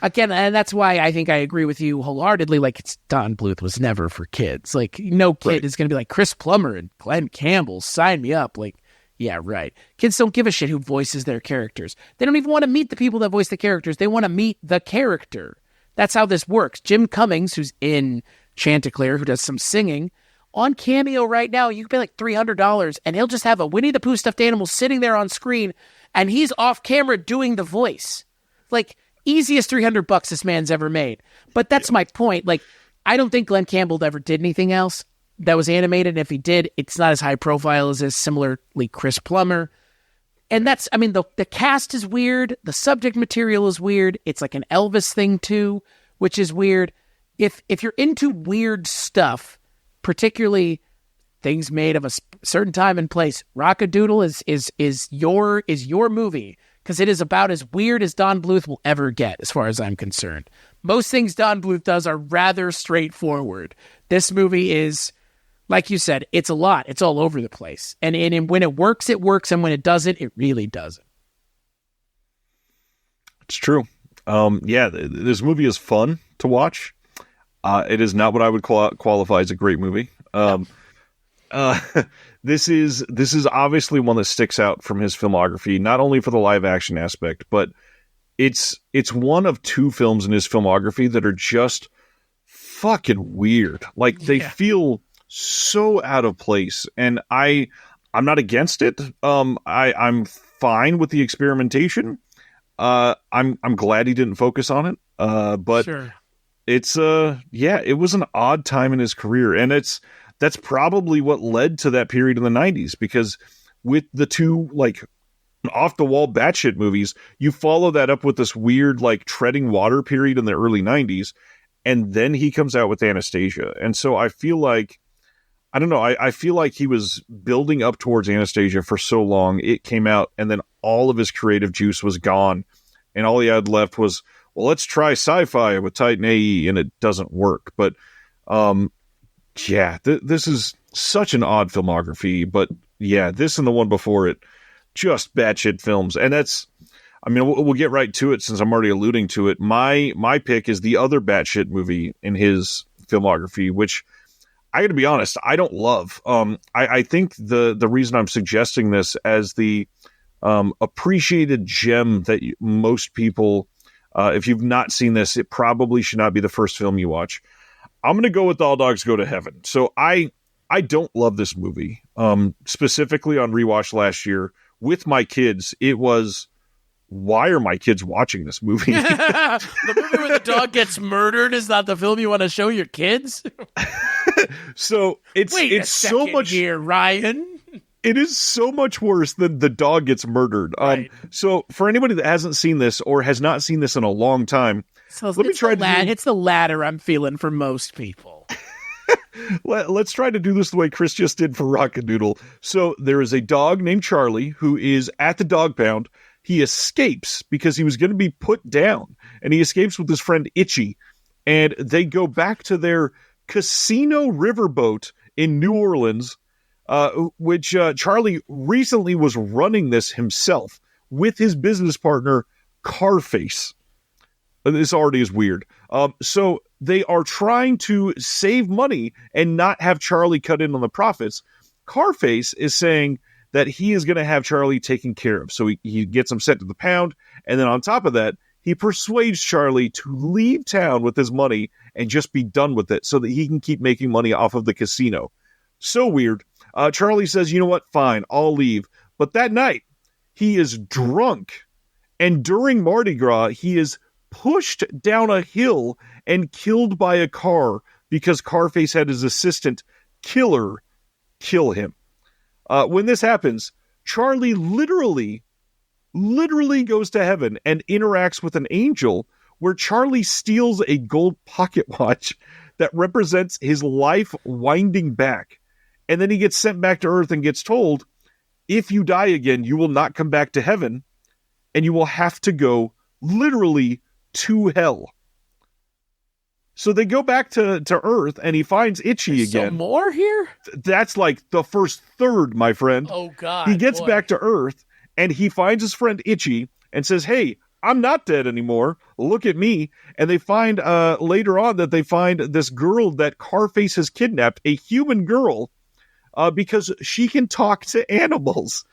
Speaker 3: again, and that's why I think I agree with you wholeheartedly. Like, Don Bluth was never for kids. Like, no kid is going to be like, Chris Plummer and Glenn Campbell, sign me up. Like, yeah, right. Kids don't give a shit who voices their characters. They don't even want to meet the people that voice the characters. They want to meet the character. That's how this works. Jim Cummings, who's in Chanticleer, who does some singing, on Cameo right now, you can pay like $300, and he'll just have a Winnie the Pooh stuffed animal sitting there on screen, and he's off camera doing the voice. Like, easiest $300 this man's ever made. But that's my point. Like, I don't think Glenn Campbell ever did anything else that was animated. If he did, it's not as high profile as this, similarly Chris Plummer. And that's, I mean, the cast is weird. The subject material is weird. It's like an Elvis thing too, which is weird. If you're into weird stuff, particularly things made of a certain time and place, Rock-a-Doodle is your movie, because it is about as weird as Don Bluth will ever get, as far as I'm concerned. Most things Don Bluth does are rather straightforward. This movie is, like you said, it's a lot. It's all over the place. And when it works, it works. And when it doesn't, it really doesn't.
Speaker 2: It's true. This movie is fun to watch. It is not what I would qualify as a great movie. This is obviously one that sticks out from his filmography, not only for the live action aspect, but it's one of two films in his filmography that are just fucking weird. Like, they feel so out of place, and I'm not against it. I'm fine with the experimentation. I'm glad he didn't focus on it. But sure. It's it was an odd time in his career, and that's probably what led to that period in the 90s, because with the two like off the wall batshit movies, you follow that up with this weird like treading water period in the early 90s, and then he comes out with Anastasia. And so I feel like, I don't know, I feel like he was building up towards Anastasia for so long. It came out, and then all of his creative juice was gone, and all he had left was, well, let's try sci-fi with Titan AE, and it doesn't work. But this is such an odd filmography. But yeah, this and the one before it, just batshit films. And that's, I mean, we'll get right to it since I'm already alluding to it. My pick is the other batshit movie in his filmography, which I got to be honest, I don't love. I think the reason I'm suggesting this as the appreciated gem that most people, if you've not seen this, it probably should not be the first film you watch. I'm going to go with All Dogs Go to Heaven. So I don't love this movie. Specifically on rewatch last year with my kids, it was, why are my kids watching this movie?
Speaker 3: The movie where the dog gets murdered is not the film you want to show your kids?
Speaker 2: So it's so much
Speaker 3: here, Ryan.
Speaker 2: It is so much worse than the dog gets murdered. Right. So for anybody that hasn't seen this or has not seen this in a long time, let me try
Speaker 3: it's the latter I'm feeling for most people.
Speaker 2: Let's try to do this the way Chris just did for Rock-a-Doodle. So there is a dog named Charlie who is at the dog pound. He escapes because he was going to be put down, and he escapes with his friend Itchy, and they go back to their casino riverboat in New Orleans, which Charlie recently was running this himself with his business partner, Carface. This already is weird. So they are trying to save money and not have Charlie cut in on the profits. Carface is saying that he is going to have Charlie taken care of. So he gets him sent to the pound. And then on top of that, he persuades Charlie to leave town with his money and just be done with it so that he can keep making money off of the casino. So weird. Charlie says, you know what? Fine, I'll leave. But that night, he is drunk. And during Mardi Gras, he is pushed down a hill and killed by a car because Carface had his assistant killer kill him. When this happens, Charlie literally goes to heaven and interacts with an angel where Charlie steals a gold pocket watch that represents his life winding back. And then he gets sent back to Earth and gets told, if you die again, you will not come back to heaven, and you will have to go literally to hell. So they go back to Earth, and he finds Itchy again.
Speaker 3: Some more here?
Speaker 2: That's like the first third, my friend.
Speaker 3: Oh, God.
Speaker 2: He gets back to Earth, and he finds his friend Itchy and says, hey, I'm not dead anymore. Look at me. And they find later on that they find this girl that Carface has kidnapped, a human girl, because she can talk to animals.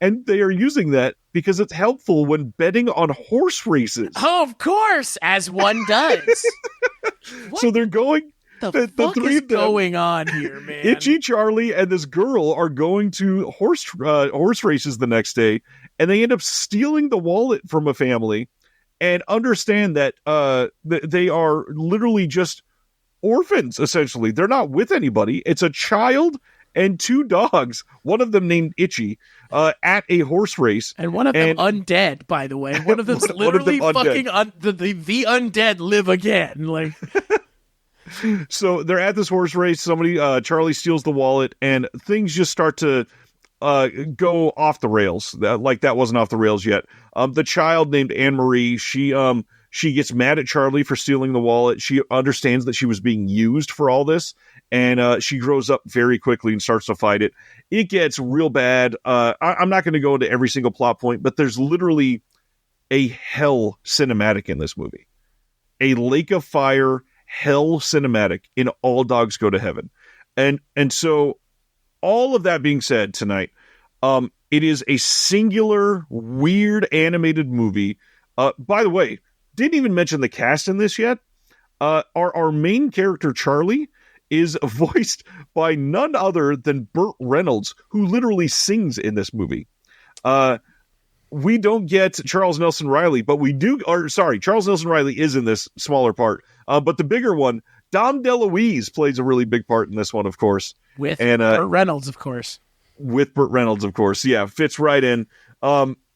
Speaker 2: And they are using that because it's helpful when betting on horse races.
Speaker 3: Oh, of course, as one does.
Speaker 2: So they're going...
Speaker 3: The fuck is going on here, man?
Speaker 2: Itchy, Charlie, and this girl are going to horse races the next day, and they end up stealing the wallet from a family and understand that they are literally just orphans, essentially. They're not with anybody. It's a child and two dogs, one of them named Itchy, at a horse race.
Speaker 3: And one of them undead, by the way. One of them's literally fucking the undead live again. Like...
Speaker 2: So they're at this horse race. Somebody, Charlie steals the wallet, and things just start to go off the rails. Like that wasn't off the rails yet. The child named Anne-Marie, she gets mad at Charlie for stealing the wallet. She understands that she was being used for all this, and she grows up very quickly and starts to fight it. It gets real bad. I'm not going to go into every single plot point, but there's literally a hell cinematic in this movie. A lake of fire hell cinematic in All Dogs Go to Heaven. And so all of that being said tonight, it is a singular weird animated movie. By the way, didn't even mention the cast in this yet. Our main character Charlie is voiced by none other than Burt Reynolds, who literally sings in this movie. We don't get Charles Nelson Reilly, but we do, Charles Nelson Reilly is in this smaller part. But the bigger one, Dom DeLuise plays a really big part in this one, of course.
Speaker 3: With Burt Reynolds, of course.
Speaker 2: With Burt Reynolds, of course. Yeah, fits right in.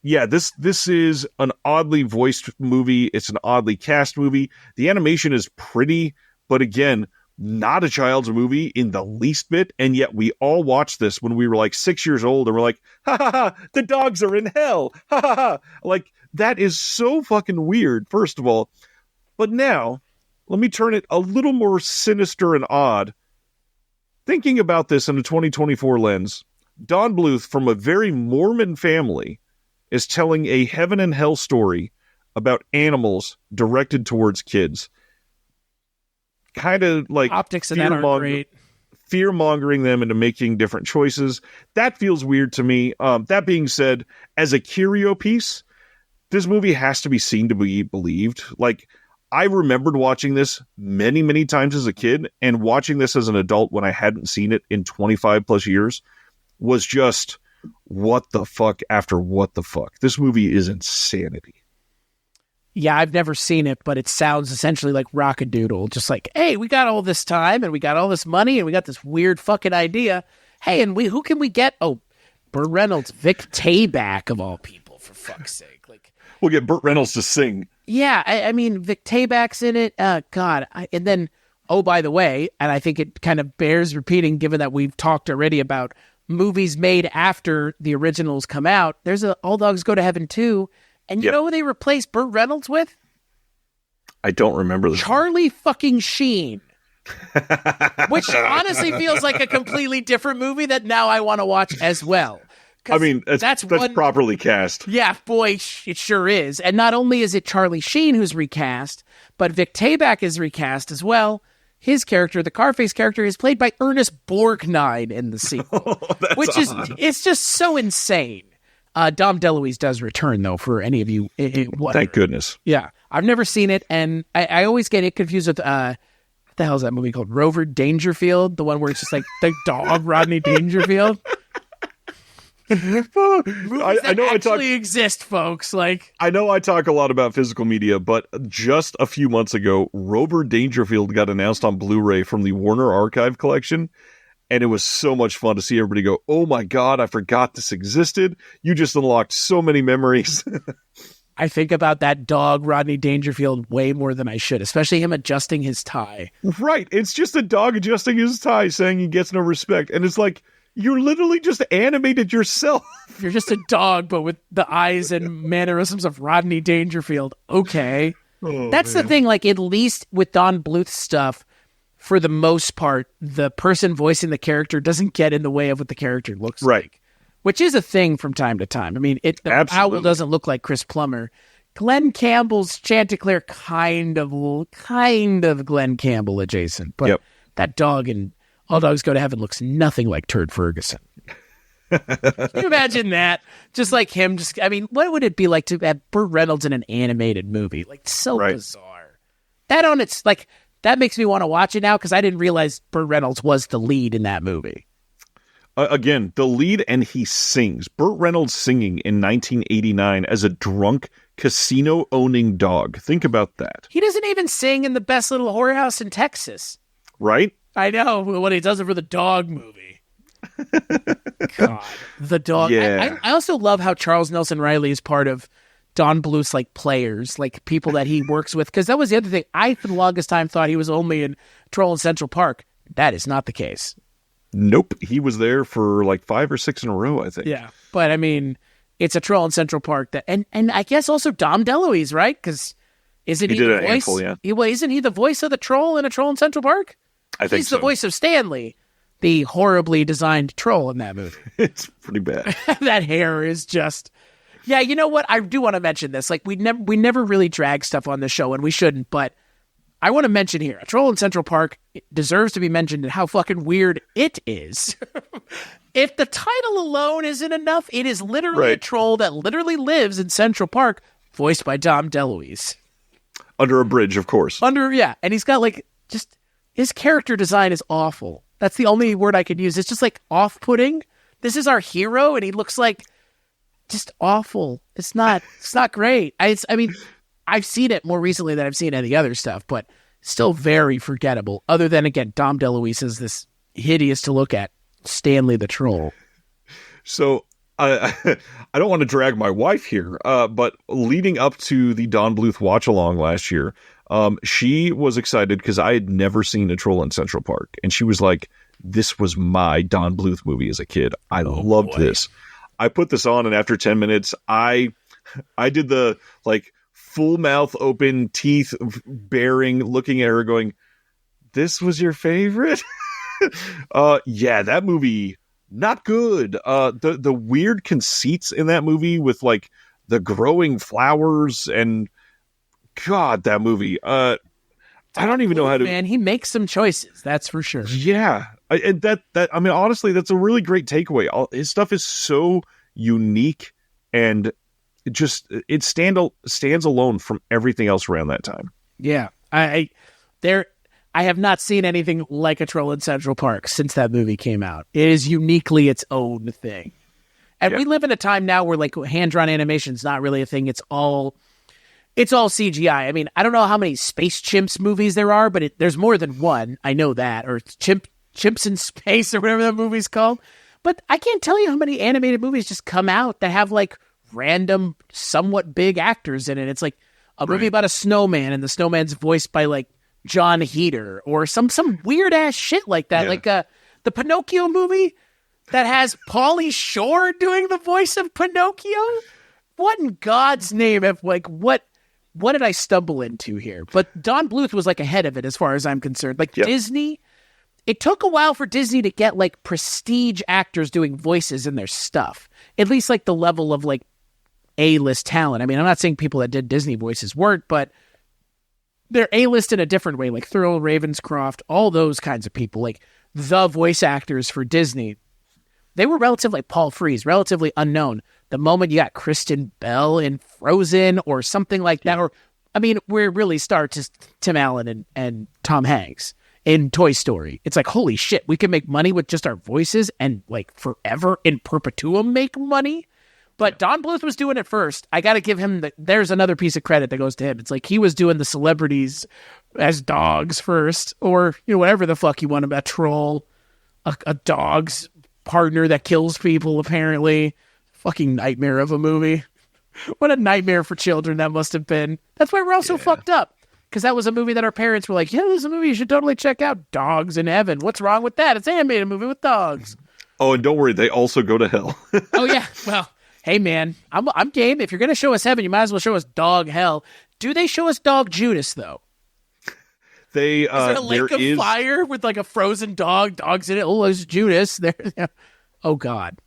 Speaker 2: This is an oddly voiced movie. It's an oddly cast movie. The animation is pretty, but again, not a child's movie in the least bit. And yet we all watched this when we were like 6 years old, and we're like, ha ha ha, the dogs are in hell. Ha ha ha. Like, that is so fucking weird, first of all. But now, let me turn it a little more sinister and odd. Thinking about this in a 2024 lens, Don Bluth, from a very Mormon family, is telling a heaven and hell story about animals directed towards kids. Kind of like
Speaker 3: optics in that aren't great.
Speaker 2: Fear-mongering them into making different choices. That feels weird to me. That being said, as a curio piece, this movie has to be seen to be believed. Like, I remembered watching this many, many times as a kid, and watching this as an adult when I hadn't seen it in 25 plus years was just what the fuck after what the fuck. This movie is insanity.
Speaker 3: Yeah, I've never seen it, but it sounds essentially like Rockadoodle. Just like, hey, we got all this time, and we got all this money, and we got this weird fucking idea. Hey, and who can we get? Oh, Burt Reynolds, Vic Tayback of all people, for fuck's sake. Like,
Speaker 2: we'll get Burt Reynolds to sing.
Speaker 3: Yeah, I mean, Vic Tayback's in it. God. And then, oh, by the way, and I think it kind of bears repeating given that we've talked already about movies made after the originals come out. There's a All Dogs Go to Heaven 2. And you know who they replaced Burt Reynolds with?
Speaker 2: I don't remember this.
Speaker 3: Charlie fucking Sheen. Which honestly feels like a completely different movie that now I want to watch as well.
Speaker 2: I mean, that's properly cast.
Speaker 3: Yeah, boy, it sure is. And not only is it Charlie Sheen who's recast, but Vic Tayback is recast as well. His character, the Carface character, is played by Ernest Borgnine in the sequel. Which
Speaker 2: odd.
Speaker 3: It's just so insane. Dom DeLuise does return, though, for any of you.
Speaker 2: Thank goodness.
Speaker 3: Yeah. I've never seen it, and I always get it confused with, what the hell is that movie called? Rover Dangerfield? The one where it's just like the dog Rodney Dangerfield? I know actually exist, folks. Like,
Speaker 2: I know I talk a lot about physical media, but just a few months ago, Rover Dangerfield got announced on Blu-ray from the Warner Archive collection. And it was so much fun to see everybody go, oh my God, I forgot this existed. You just unlocked so many memories.
Speaker 3: I think about that dog, Rodney Dangerfield, way more than I should, especially him adjusting his tie.
Speaker 2: Right. It's just a dog adjusting his tie saying he gets no respect. And it's like, you literally just animated yourself.
Speaker 3: You're just a dog, but with the eyes and mannerisms of Rodney Dangerfield. Okay. That's the thing. Like, at least with Don Bluth stuff, for the most part, the person voicing the character doesn't get in the way of what the character looks like. Which is a thing from time to time. I mean, the owl doesn't look like Chris Plummer. Glenn Campbell's Chanticleer kind of Glenn Campbell adjacent. But that dog in All Dogs Go to Heaven looks nothing like Turd Ferguson. Can you imagine that? Just like him. I mean, what would it be like to have Burt Reynolds in an animated movie? Like, so bizarre. That makes me want to watch it now because I didn't realize Burt Reynolds was the lead in that movie.
Speaker 2: Again, the lead, and he sings. Burt Reynolds singing in 1989 as a drunk, casino-owning dog. Think about that.
Speaker 3: He doesn't even sing in The Best Little Whorehouse in Texas.
Speaker 2: Right?
Speaker 3: I know, when he does it for the dog movie. God, the dog.
Speaker 2: Yeah.
Speaker 3: I also love how Charles Nelson Riley is part of Don Bluth's, like, players, like, people that he works with. Because that was the other thing. I, for the longest time, thought he was only in Troll in Central Park. That is not the case.
Speaker 2: Nope. He was there for like 5 or 6 in a row, I think.
Speaker 3: Yeah. But I mean, it's a Troll in Central Park that, and I guess also Dom DeLuise, right? Because isn't he the voice?
Speaker 2: Handful, yeah.
Speaker 3: Isn't he the voice of the troll in A Troll in Central Park?
Speaker 2: I think
Speaker 3: he's the voice of Stanley, the horribly designed troll in that movie.
Speaker 2: It's pretty bad.
Speaker 3: That hair is just. Yeah, you know what? I do want to mention this. Like, we never really drag stuff on the show, and we shouldn't, but I want to mention here, A Troll in Central Park deserves to be mentioned and how fucking weird it is. If the title alone isn't enough, it is literally a troll that literally lives in Central Park, voiced by Dom DeLuise.
Speaker 2: Under a bridge, of course.
Speaker 3: And he's got, like, just, his character design is awful. That's the only word I could use. It's just, like, off-putting. This is our hero, and he looks like just awful. It's not great. I mean, I've seen it more recently than I've seen any other stuff, but still very forgettable. Other than, again, Dom DeLuise is this hideous to look at Stanley the Troll.
Speaker 2: So I don't want to drag my wife here, but leading up to the Don Bluth watch-along last year, she was excited because I had never seen A Troll in Central Park. And she was like, this was my Don Bluth movie as a kid. I loved this. I put this on, and after 10 minutes, I did the, like, full mouth open, teeth baring, looking at her going, this was your favorite? Yeah, that movie, not good. The weird conceits in that movie with, like, the growing flowers, and God, that movie. I don't even know how to.
Speaker 3: Man, he makes some choices, that's for sure.
Speaker 2: Yeah, and that I mean, honestly, that's a really great takeaway. His stuff is so unique, and it stands alone from everything else around that time.
Speaker 3: Yeah, I have not seen anything like A Troll in Central Park since that movie came out. It is uniquely its own thing. And we live in a time now where, like, hand-drawn animation is not really a thing. It's all CGI. I mean, I don't know how many Space Chimps movies there are, but there's more than one. I know that. Or Chimps in Space or whatever that movie's called. But I can't tell you how many animated movies just come out that have, like, random, somewhat big actors in it. It's like a movie about a snowman, and the snowman's voiced by, like, John Heder, or some weird ass shit like that. Like the Pinocchio movie that has Pauly Shore doing the voice of Pinocchio. What in God's name? What did I stumble into here? But Don Bluth was, like, ahead of it as far as I'm concerned. Like, Disney, it took a while for Disney to get, like, prestige actors doing voices in their stuff. At least, like, the level of, like, A-list talent. I mean, I'm not saying people that did Disney voices weren't, but they're A-list in a different way, like Thurl Ravenscroft, all those kinds of people, like the voice actors for Disney. They were relatively, like Paul Frees, relatively unknown. The moment you got Kristen Bell in Frozen or something like that, or, I mean, where it really starts is Tim Allen and Tom Hanks in Toy Story. It's like, holy shit, we can make money with just our voices and, like, forever in perpetuum make money. But Don Bluth was doing it first. I got to give him there's another piece of credit that goes to him. It's like he was doing the celebrities as dogs first, or, you know, whatever the fuck you want about troll, a dog's partner that kills people, apparently. Fucking nightmare of a movie. What a nightmare for children that must have been. That's why we're all so fucked up. Because that was a movie that our parents were like, yeah, this is a movie you should totally check out. Dogs in Heaven. What's wrong with that? It's an animated movie with dogs.
Speaker 2: Oh, and don't worry, they also go to hell.
Speaker 3: Oh, yeah. Well, hey, man, I'm game. If you're going to show us heaven, you might as well show us dog hell. Do they show us dog Judas, though?
Speaker 2: Is
Speaker 3: there a lake of fire with like a frozen dog? Dogs in it. Oh, it's Judas. There. Oh, God.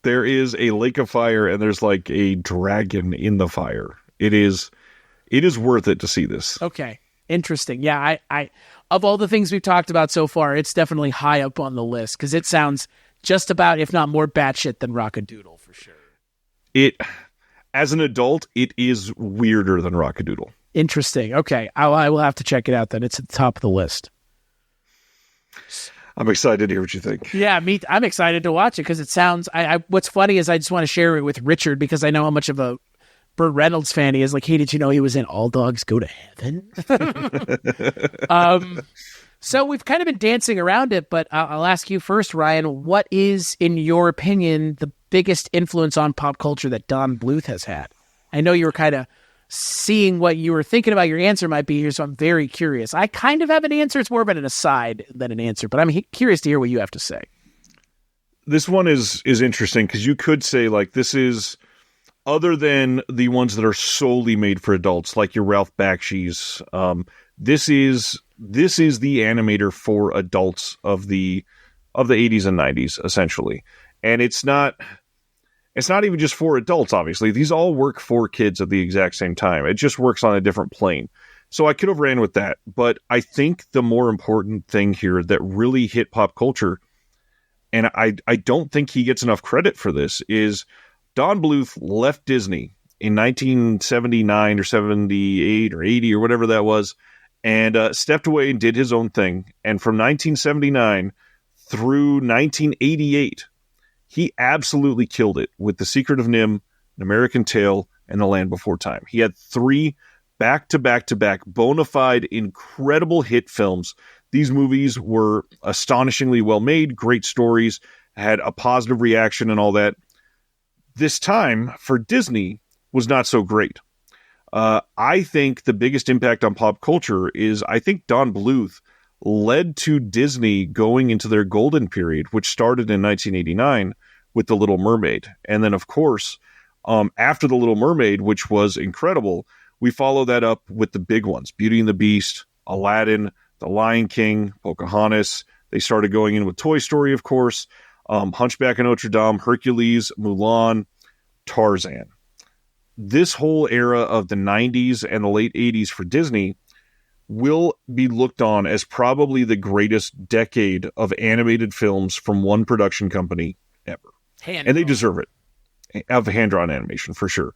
Speaker 2: There is a lake of fire, and there's like a dragon in the fire. It is worth it to see this.
Speaker 3: Okay. Interesting. Yeah, I of all the things we've talked about so far, it's definitely high up on the list because it sounds just about, if not more batshit than Rockadoodle for sure.
Speaker 2: As an adult, it is weirder than Rockadoodle. Interesting.
Speaker 3: Okay. I will have to check it out then. It's at the top of the list.
Speaker 2: I'm excited to hear what you think.
Speaker 3: Yeah, I'm excited to watch it because it sounds... what's funny is I just want to share it with Richard because I know how much of a Burt Reynolds fan he is. Like, hey, did you know he was in All Dogs Go to Heaven? So we've kind of been dancing around it, but I'll ask you first, Ryan, what is, in your opinion, the biggest influence on pop culture that Don Bluth has had? I know you were kind of seeing what you were thinking about your answer might be here, so I'm very curious. I kind of have an answer. It's more of an aside than an answer, but I'm curious to hear what you have to say.
Speaker 2: This one is interesting because you could say, like, this is, other than the ones that are solely made for adults, like your Ralph Bakshi's, this is the animator for adults of the 80s and 90s, essentially. And it's not even just for adults, obviously. These all work for kids at the exact same time. It just works on a different plane. So I could have ran with that. But I think the more important thing here that really hit pop culture, and I don't think he gets enough credit for this, is Don Bluth left Disney in 1979 or 78 or 80 or whatever that was, and stepped away and did his own thing. And from 1979 through 1988, he absolutely killed it with The Secret of NIMH, An American Tail, and The Land Before Time. He had 3 back-to-back-to-back bona fide, incredible hit films. These movies were astonishingly well made, great stories, had a positive reaction and all that. This time, for Disney, was not so great. I think the biggest impact on pop culture is, I think Don Bluth led to Disney going into their golden period, which started in 1989 with The Little Mermaid. And then, of course, after The Little Mermaid, which was incredible, we follow that up with the big ones, Beauty and the Beast, Aladdin, The Lion King, Pocahontas. They started going in with Toy Story, of course, Hunchback of Notre Dame, Hercules, Mulan, Tarzan. This whole era of the 90s and the late 80s for Disney will be looked on as probably the greatest decade of animated films from one production company ever. And they deserve it. Of hand-drawn animation, for sure.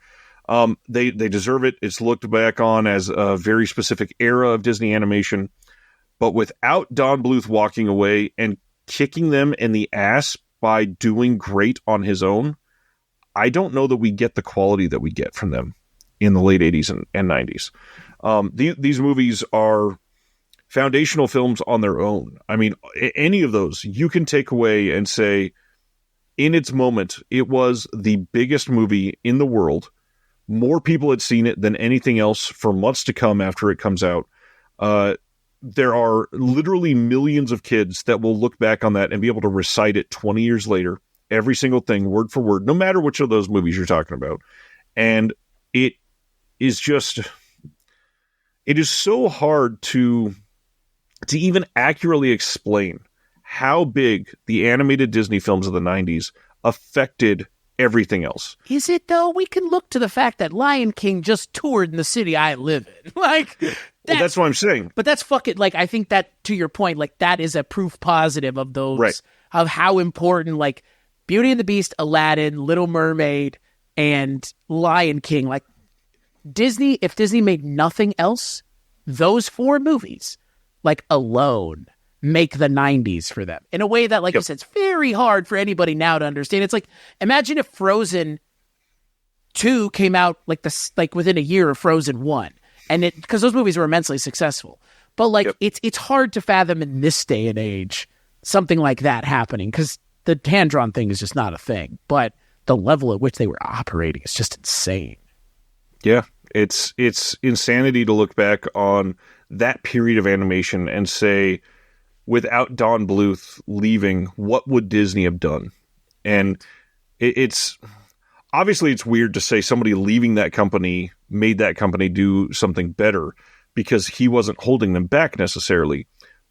Speaker 2: They deserve it. It's looked back on as a very specific era of Disney animation. But without Don Bluth walking away and kicking them in the ass by doing great on his own, I don't know that we get the quality that we get from them in the late 80s and 90s. These movies are foundational films on their own. I mean, any of those you can take away and say, in its moment, it was the biggest movie in the world. More people had seen it than anything else for months to come after it comes out. There are literally millions of kids that will look back on that and be able to recite it 20 years later, every single thing, word for word, no matter which of those movies you're talking about. And it is just... it is so hard to even accurately explain how big the animated Disney films of the 90s affected everything else.
Speaker 3: Is it, though? We can look to the fact that Lion King just toured in the city I live in. Like,
Speaker 2: that's what I'm saying.
Speaker 3: But that's fucking, like, I think that, to your point, like, that is a proof positive of those, right, of how important, like, Beauty and the Beast, Aladdin, Little Mermaid, and Lion King, like, Disney, if Disney made nothing else, those 4 movies, like, alone make the 90s for them in a way that, like you said, it's very hard for anybody now to understand. It's like, imagine if Frozen 2 came out like within a year of Frozen 1, and it, because those movies were immensely successful, but like it's hard to fathom in this day and age something like that happening because the hand-drawn thing is just not a thing. But the level at which they were operating is just insane.
Speaker 2: Yeah, it's insanity to look back on that period of animation and say, without Don Bluth leaving, what would Disney have done? And it's obviously it's weird to say somebody leaving that company made that company do something better, because he wasn't holding them back necessarily.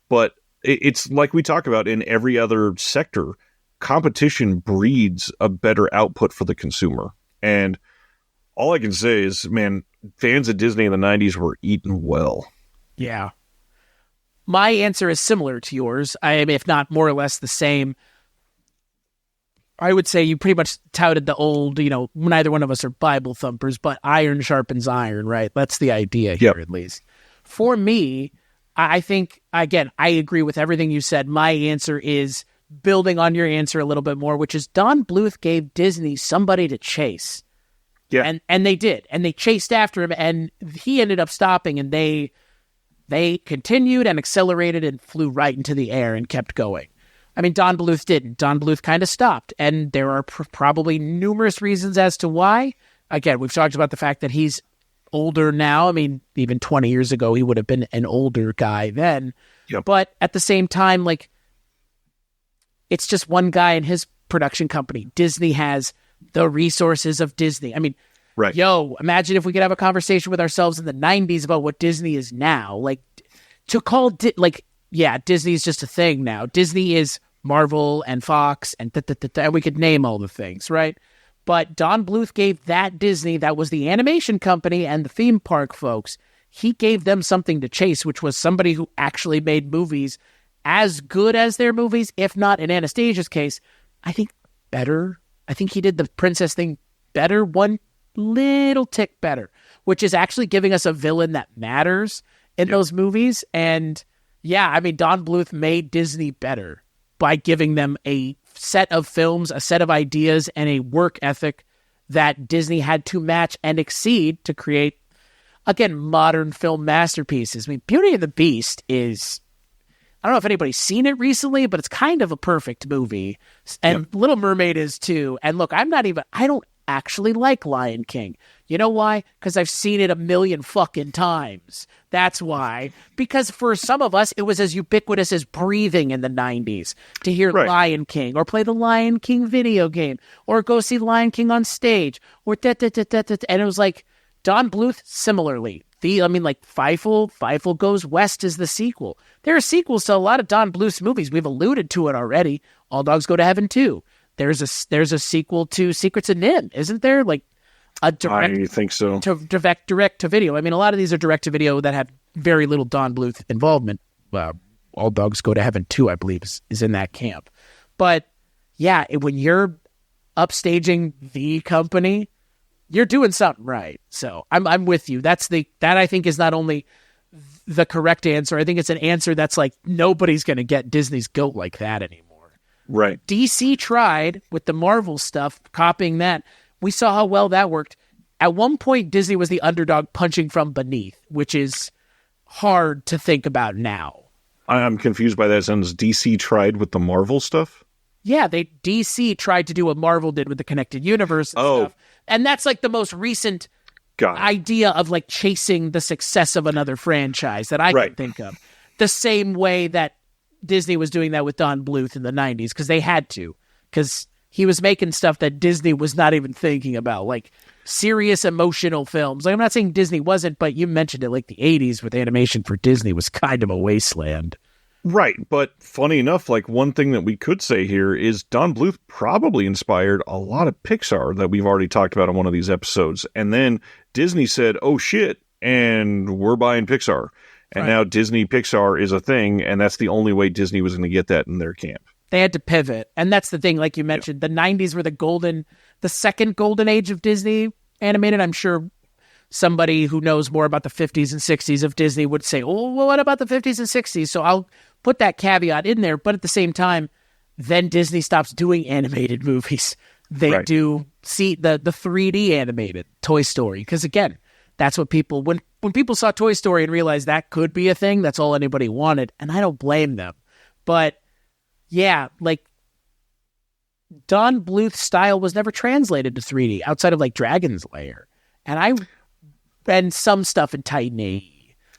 Speaker 2: But it's like we talk about in every other sector, competition breeds a better output for the consumer. And all I can say is, man, fans of Disney in the 90s were eating well.
Speaker 3: Yeah. My answer is similar to yours. I mean, if not more or less the same. I would say you pretty much touted the old, neither one of us are Bible thumpers, but iron sharpens iron, right? That's the idea here, at least. For me, I think, again, I agree with everything you said. My answer is building on your answer a little bit more, which is Don Bluth gave Disney somebody to chase.
Speaker 2: Yeah.
Speaker 3: And they did. And they chased after him, and he ended up stopping, and they continued and accelerated and flew right into the air and kept going. I mean, Don Bluth didn't. Don Bluth kind of stopped, and there are probably numerous reasons as to why. Again, we've talked about the fact that he's older now. I mean, even 20 years ago, he would have been an older guy then.
Speaker 2: Yep.
Speaker 3: But at the same time, like, it's just one guy and his production company. Disney has the resources of Disney. I mean,
Speaker 2: right.
Speaker 3: Imagine if we could have a conversation with ourselves in the 90s about what Disney is now. Like, to call Disney is just a thing now. Disney is Marvel and Fox and and we could name all the things, right? But Don Bluth gave that Disney, that was the animation company and the theme park folks, he gave them something to chase, which was somebody who actually made movies as good as their movies, if not, in Anastasia's case, I think better. I think he did the princess thing better, one little tick better, which is actually giving us a villain that matters in those movies. And yeah, I mean, Don Bluth made Disney better by giving them a set of films, a set of ideas, and a work ethic that Disney had to match and exceed to create, again, modern film masterpieces. I mean, Beauty and the Beast is, I don't know if anybody's seen it recently, but it's kind of a perfect movie. And Little Mermaid is too. And look, I don't actually like Lion King. You know why? Because I've seen it a million fucking times. That's why. Because for some of us, it was as ubiquitous as breathing in the 90s to hear Lion King, or play the Lion King video game, or go see Lion King on stage, or and it was like Don Bluth similarly. Fievel Goes West is the sequel. There are sequels to a lot of Don Bluth's movies. We've alluded to it already. All Dogs Go to Heaven 2. There's a sequel to Secrets of NIMH, isn't there? Like a direct,
Speaker 2: I think so.
Speaker 3: Direct to video. I mean, a lot of these are direct to video that have very little Don Bluth involvement. All Dogs Go to Heaven 2, I believe, is in that camp. But yeah, when you're upstaging the company, you're doing something right. So I'm with you. That I think is not only the correct answer. I think it's an answer that's like nobody's going to get Disney's goat like that anymore.
Speaker 2: Right.
Speaker 3: DC tried with the Marvel stuff, copying that. We saw how well that worked. At one point, Disney was the underdog punching from beneath, which is hard to think about now.
Speaker 2: I'm confused by that sentence. DC tried with the Marvel stuff?
Speaker 3: Yeah, DC tried to do what Marvel did with the connected universe and stuff. And that's like the most recent idea of like chasing the success of another franchise that I can think of. The same way that Disney was doing that with Don Bluth in the 90s, because they had to, because he was making stuff that Disney was not even thinking about, like serious emotional films. Like, I'm not saying Disney wasn't, but you mentioned it, like the 80s with animation for Disney was kind of a wasteland.
Speaker 2: Right, but funny enough, like one thing that we could say here is Don Bluth probably inspired a lot of Pixar that we've already talked about on one of these episodes. And then Disney said, oh shit, and we're buying Pixar. And now Disney Pixar is a thing, and that's the only way Disney was going to get that in their camp.
Speaker 3: They had to pivot. And that's the thing, like you mentioned, the 90s were the second golden age of Disney animated. I'm sure somebody who knows more about the 50s and 60s of Disney would say, oh, well, what about the 50s and 60s? So I'll put that caveat in there. But at the same time, then Disney stops doing animated movies. They do see the 3D animated Toy Story. Because again, that's what people, when people saw Toy Story and realized that could be a thing, that's all anybody wanted. And I don't blame them. But yeah, like Don Bluth's style was never translated to 3D outside of like Dragon's Lair. And some stuff in Titan AE.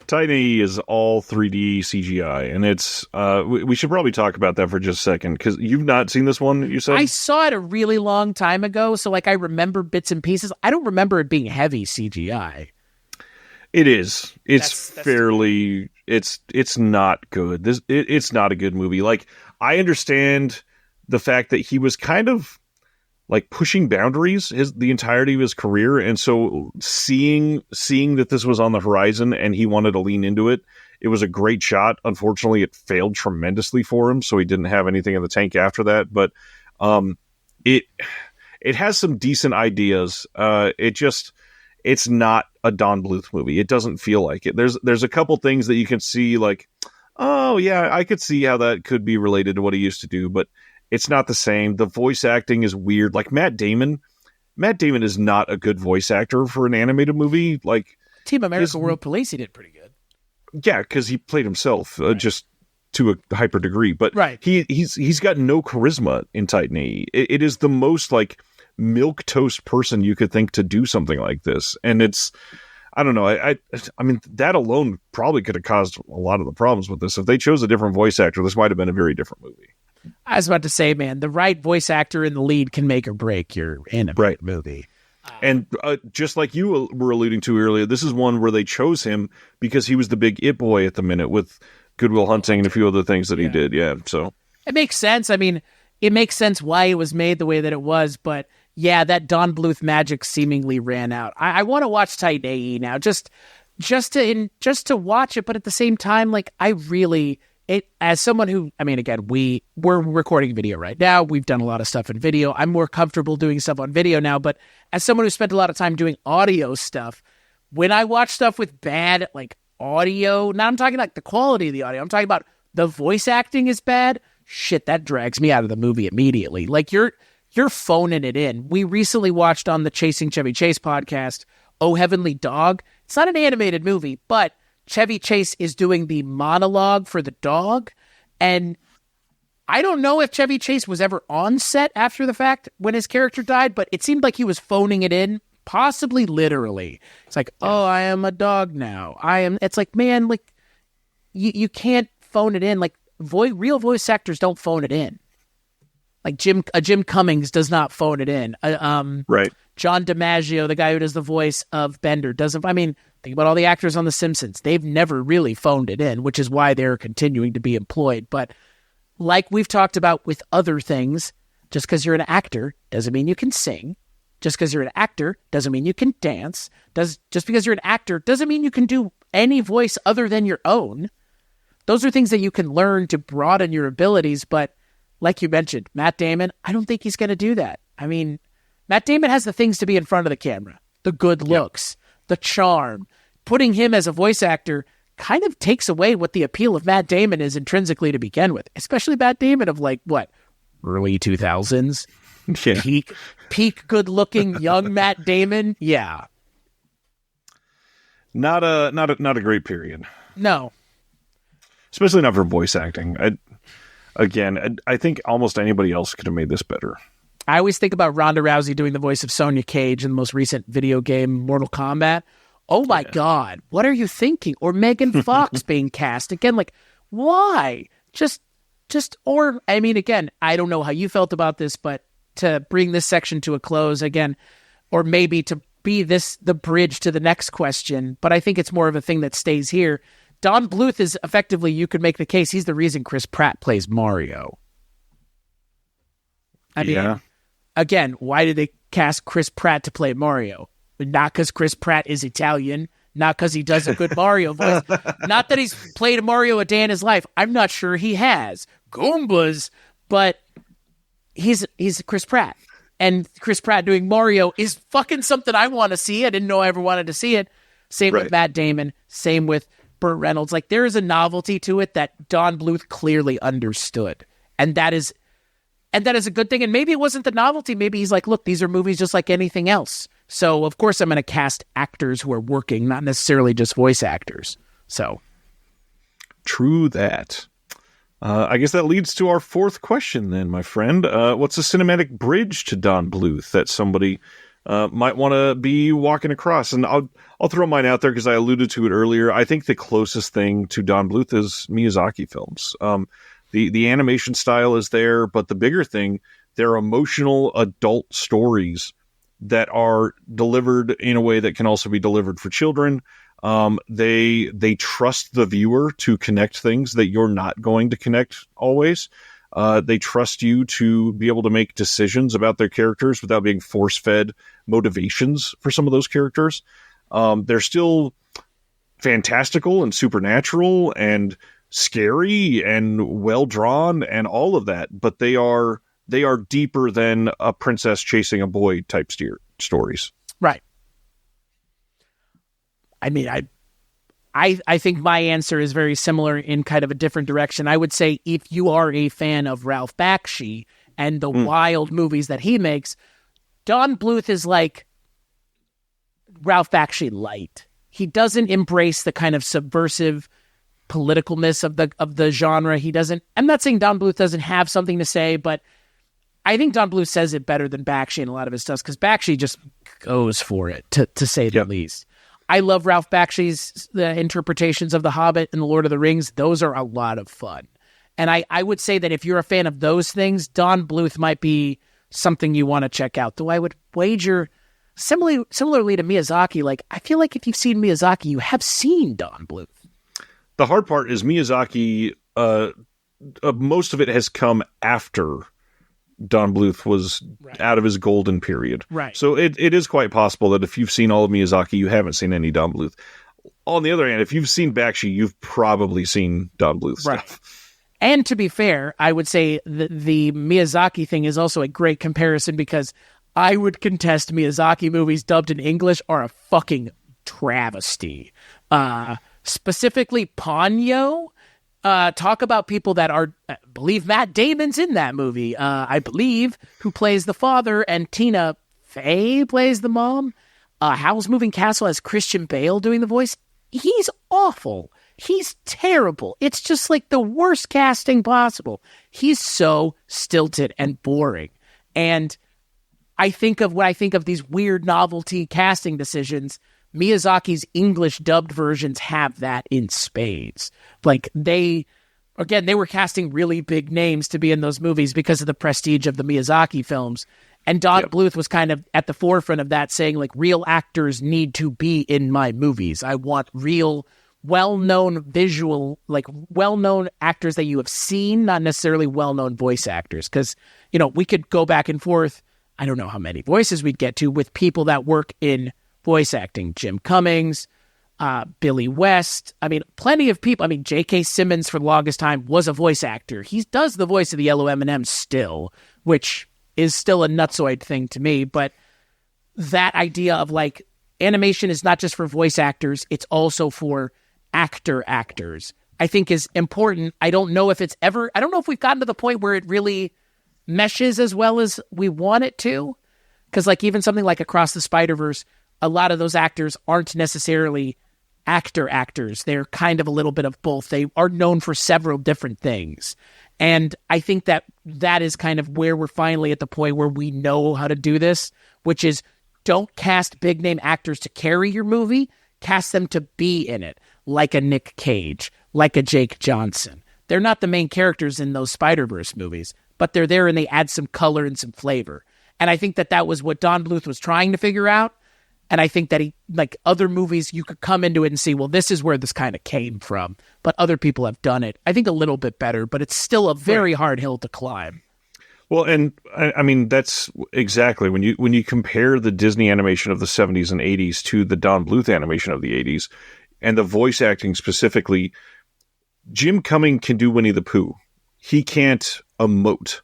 Speaker 2: Titan AE is all 3D CGI, and it's we should probably talk about that for just a second, because you've not seen this one, you said?
Speaker 3: I saw it a really long time ago, so like I remember bits and pieces. I don't remember it being heavy CGI.
Speaker 2: It is. It's fairly. It's not good. It's not a good movie. Like, I understand the fact that he was kind of like pushing boundaries the entirety of his career, and so seeing that this was on the horizon and he wanted to lean into it, it was a great shot. Unfortunately, it failed tremendously for him, so he didn't have anything in the tank after that. But it has some decent ideas. It's not a Don Bluth movie. It doesn't feel like it. There's a couple things that you can see, like, oh yeah, I could see how that could be related to what he used to do, but it's not the same. The voice acting is weird. Like Matt Damon is not a good voice actor for an animated movie. Like
Speaker 3: Team America World Police, he did pretty good.
Speaker 2: Yeah, because he played himself just to a hyper degree. But
Speaker 3: right.
Speaker 2: he's got no charisma in Titan AE. It is the most like milquetoast person you could think to do something like this, and it's. I don't know. I mean, that alone probably could have caused a lot of the problems with this. If they chose a different voice actor, this might have been a very different movie.
Speaker 3: I was about to say, man, the right voice actor in the lead can make or break your animated movie.
Speaker 2: And just like you were alluding to earlier, this is one where they chose him because he was the big it boy at the minute with Good Will Hunting and a few other things that he did. Yeah, so
Speaker 3: it makes sense. I mean, it makes sense why it was made the way that it was, but yeah, that Don Bluth magic seemingly ran out. I want to watch Titan AE now, just to watch it, but at the same time, like as someone who, I mean, again, we're recording video right now. We've done a lot of stuff in video. I'm more comfortable doing stuff on video now, but as someone who spent a lot of time doing audio stuff, when I watch stuff with bad like audio, now I'm talking like the quality of the audio, I'm talking about the voice acting is bad. Shit, that drags me out of the movie immediately. Like you're phoning it in. We recently watched on the Chasing Chevy Chase podcast, Oh Heavenly Dog. It's not an animated movie, but Chevy Chase is doing the monologue for the dog. And I don't know if Chevy Chase was ever on set after the fact when his character died, but it seemed like he was phoning it in, possibly literally. It's like, oh, I am a dog now. It's like, man, like you can't phone it in. Like real voice actors don't phone it in. Like Jim Cummings does not phone it in.
Speaker 2: Right.
Speaker 3: John DiMaggio, the guy who does the voice of Bender, doesn't. I mean, think about all the actors on The Simpsons. They've never really phoned it in, which is why they're continuing to be employed. But like we've talked about with other things, just because you're an actor doesn't mean you can sing. Just because you're an actor doesn't mean you can dance. Just because you're an actor doesn't mean you can do any voice other than your own. Those are things that you can learn to broaden your abilities, but like you mentioned, Matt Damon, I don't think he's going to do that. I mean, Matt Damon has the things to be in front of the camera, the good looks, the charm. Putting him as a voice actor kind of takes away what the appeal of Matt Damon is intrinsically to begin with, especially Matt Damon of like, what, early 2000s?
Speaker 2: Yeah.
Speaker 3: Peak good-looking young Matt Damon? Yeah.
Speaker 2: Not a great period.
Speaker 3: No.
Speaker 2: Especially not for voice acting. I think almost anybody else could have made this better.
Speaker 3: I always think about Ronda Rousey doing the voice of Sonya Cage in the most recent video game, Mortal Kombat. Oh my God, what are you thinking? Or Megan Fox being cast again. Like, why? Or, I mean, again, I don't know how you felt about this, but to bring this section to a close again, or maybe to be the bridge to the next question, but I think it's more of a thing that stays here. Don Bluth is effectively, you could make the case, he's the reason Chris Pratt plays Mario. I mean, again, why did they cast Chris Pratt to play Mario? Not because Chris Pratt is Italian, not because he does a good Mario voice, not that he's played a Mario a day in his life. I'm not sure he has. Goombas, but he's Chris Pratt. And Chris Pratt doing Mario is fucking something I want to see. I didn't know I ever wanted to see it. Same with Matt Damon, same with Burt Reynolds. Like, there is a novelty to it that Don Bluth clearly understood. And that is a good thing. And maybe it wasn't the novelty. Maybe he's like, look, these are movies just like anything else. So, of course, I'm going to cast actors who are working, not necessarily just voice actors. So,
Speaker 2: true that. I guess that leads to our fourth question then, my friend. What's a cinematic bridge to Don Bluth that somebody might want to be walking across? And I'll throw mine out there because I alluded to it earlier. I think the closest thing to Don Bluth is Miyazaki films. The animation style is there, but the bigger thing, they're emotional adult stories that are delivered in a way that can also be delivered for children. They trust the viewer to connect things that you're not going to connect always. They trust you to be able to make decisions about their characters without being force-fed motivations for some of those characters. They're still fantastical and supernatural and scary and well-drawn and all of that, but they are deeper than a princess chasing a boy type stories.
Speaker 3: Right. I mean, I think my answer is very similar in kind of a different direction. I would say if you are a fan of Ralph Bakshi and the wild movies that he makes, Don Bluth is like Ralph Bakshi light. He doesn't embrace the kind of subversive politicalness of the genre. He doesn't. I'm not saying Don Bluth doesn't have something to say, but I think Don Bluth says it better than Bakshi in a lot of his stuff because Bakshi just goes for it, to say the least. I love Ralph Bakshi's interpretations of The Hobbit and The Lord of the Rings. Those are a lot of fun. And I would say that if you're a fan of those things, Don Bluth might be something you want to check out. Though I would wager, similarly to Miyazaki, like I feel like if you've seen Miyazaki, you have seen Don Bluth.
Speaker 2: The hard part is Miyazaki, most of it has come after Don Bluth was out of his golden period.
Speaker 3: Right. So
Speaker 2: it is quite possible that if you've seen all of Miyazaki, you haven't seen any Don Bluth. On the other hand, if you've seen Bakshi, you've probably seen Don Bluth stuff.
Speaker 3: And to be fair, I would say the Miyazaki thing is also a great comparison because I would contest Miyazaki movies dubbed in English are a fucking travesty. Specifically, Ponyo. Talk about people that are, I believe Matt Damon's in that movie, I believe, who plays the father, and Tina Fey plays the mom. Howl's Moving Castle has Christian Bale doing the voice. He's awful. He's terrible. It's just like the worst casting possible. He's so stilted and boring. And when I think of these weird novelty casting decisions, Miyazaki's English dubbed versions have that in spades. Like they were casting really big names to be in those movies because of the prestige of the Miyazaki films. And Don Bluth was kind of at the forefront of that, saying like real actors need to be in my movies. I want real, well-known well-known actors that you have seen, not necessarily well-known voice actors. Because, we could go back and forth. I don't know how many voices we'd get to with people that work in voice acting. Jim Cummings, Billy West. I mean, plenty of people. I mean, J.K. Simmons for the longest time was a voice actor. He does the voice of the Yellow M&M still, which is still a nutsoid thing to me. But that idea of like animation is not just for voice actors, it's also for actors, I think is important. I don't know if we've gotten to the point where it really meshes as well as we want it to. Because like even something like Across the Spider-Verse, a lot of those actors aren't necessarily actors. They're kind of a little bit of both. They are known for several different things. And I think that is kind of where we're finally at the point where we know how to do this, which is don't cast big name actors to carry your movie, cast them to be in it, like a Nick Cage, like a Jake Johnson. They're not the main characters in those Spider-Verse movies, but they're there and they add some color and some flavor. And I think that was what Don Bluth was trying to figure out. And I think that he, like other movies, you could come into it and see, well, this is where this kind of came from. But other people have done it, I think, a little bit better, but it's still a very hard hill to climb.
Speaker 2: Well, and I mean, that's exactly when you compare the Disney animation of the 70s and 80s to the Don Bluth animation of the 80s and the voice acting specifically, Jim Cummings can do Winnie the Pooh. He can't emote.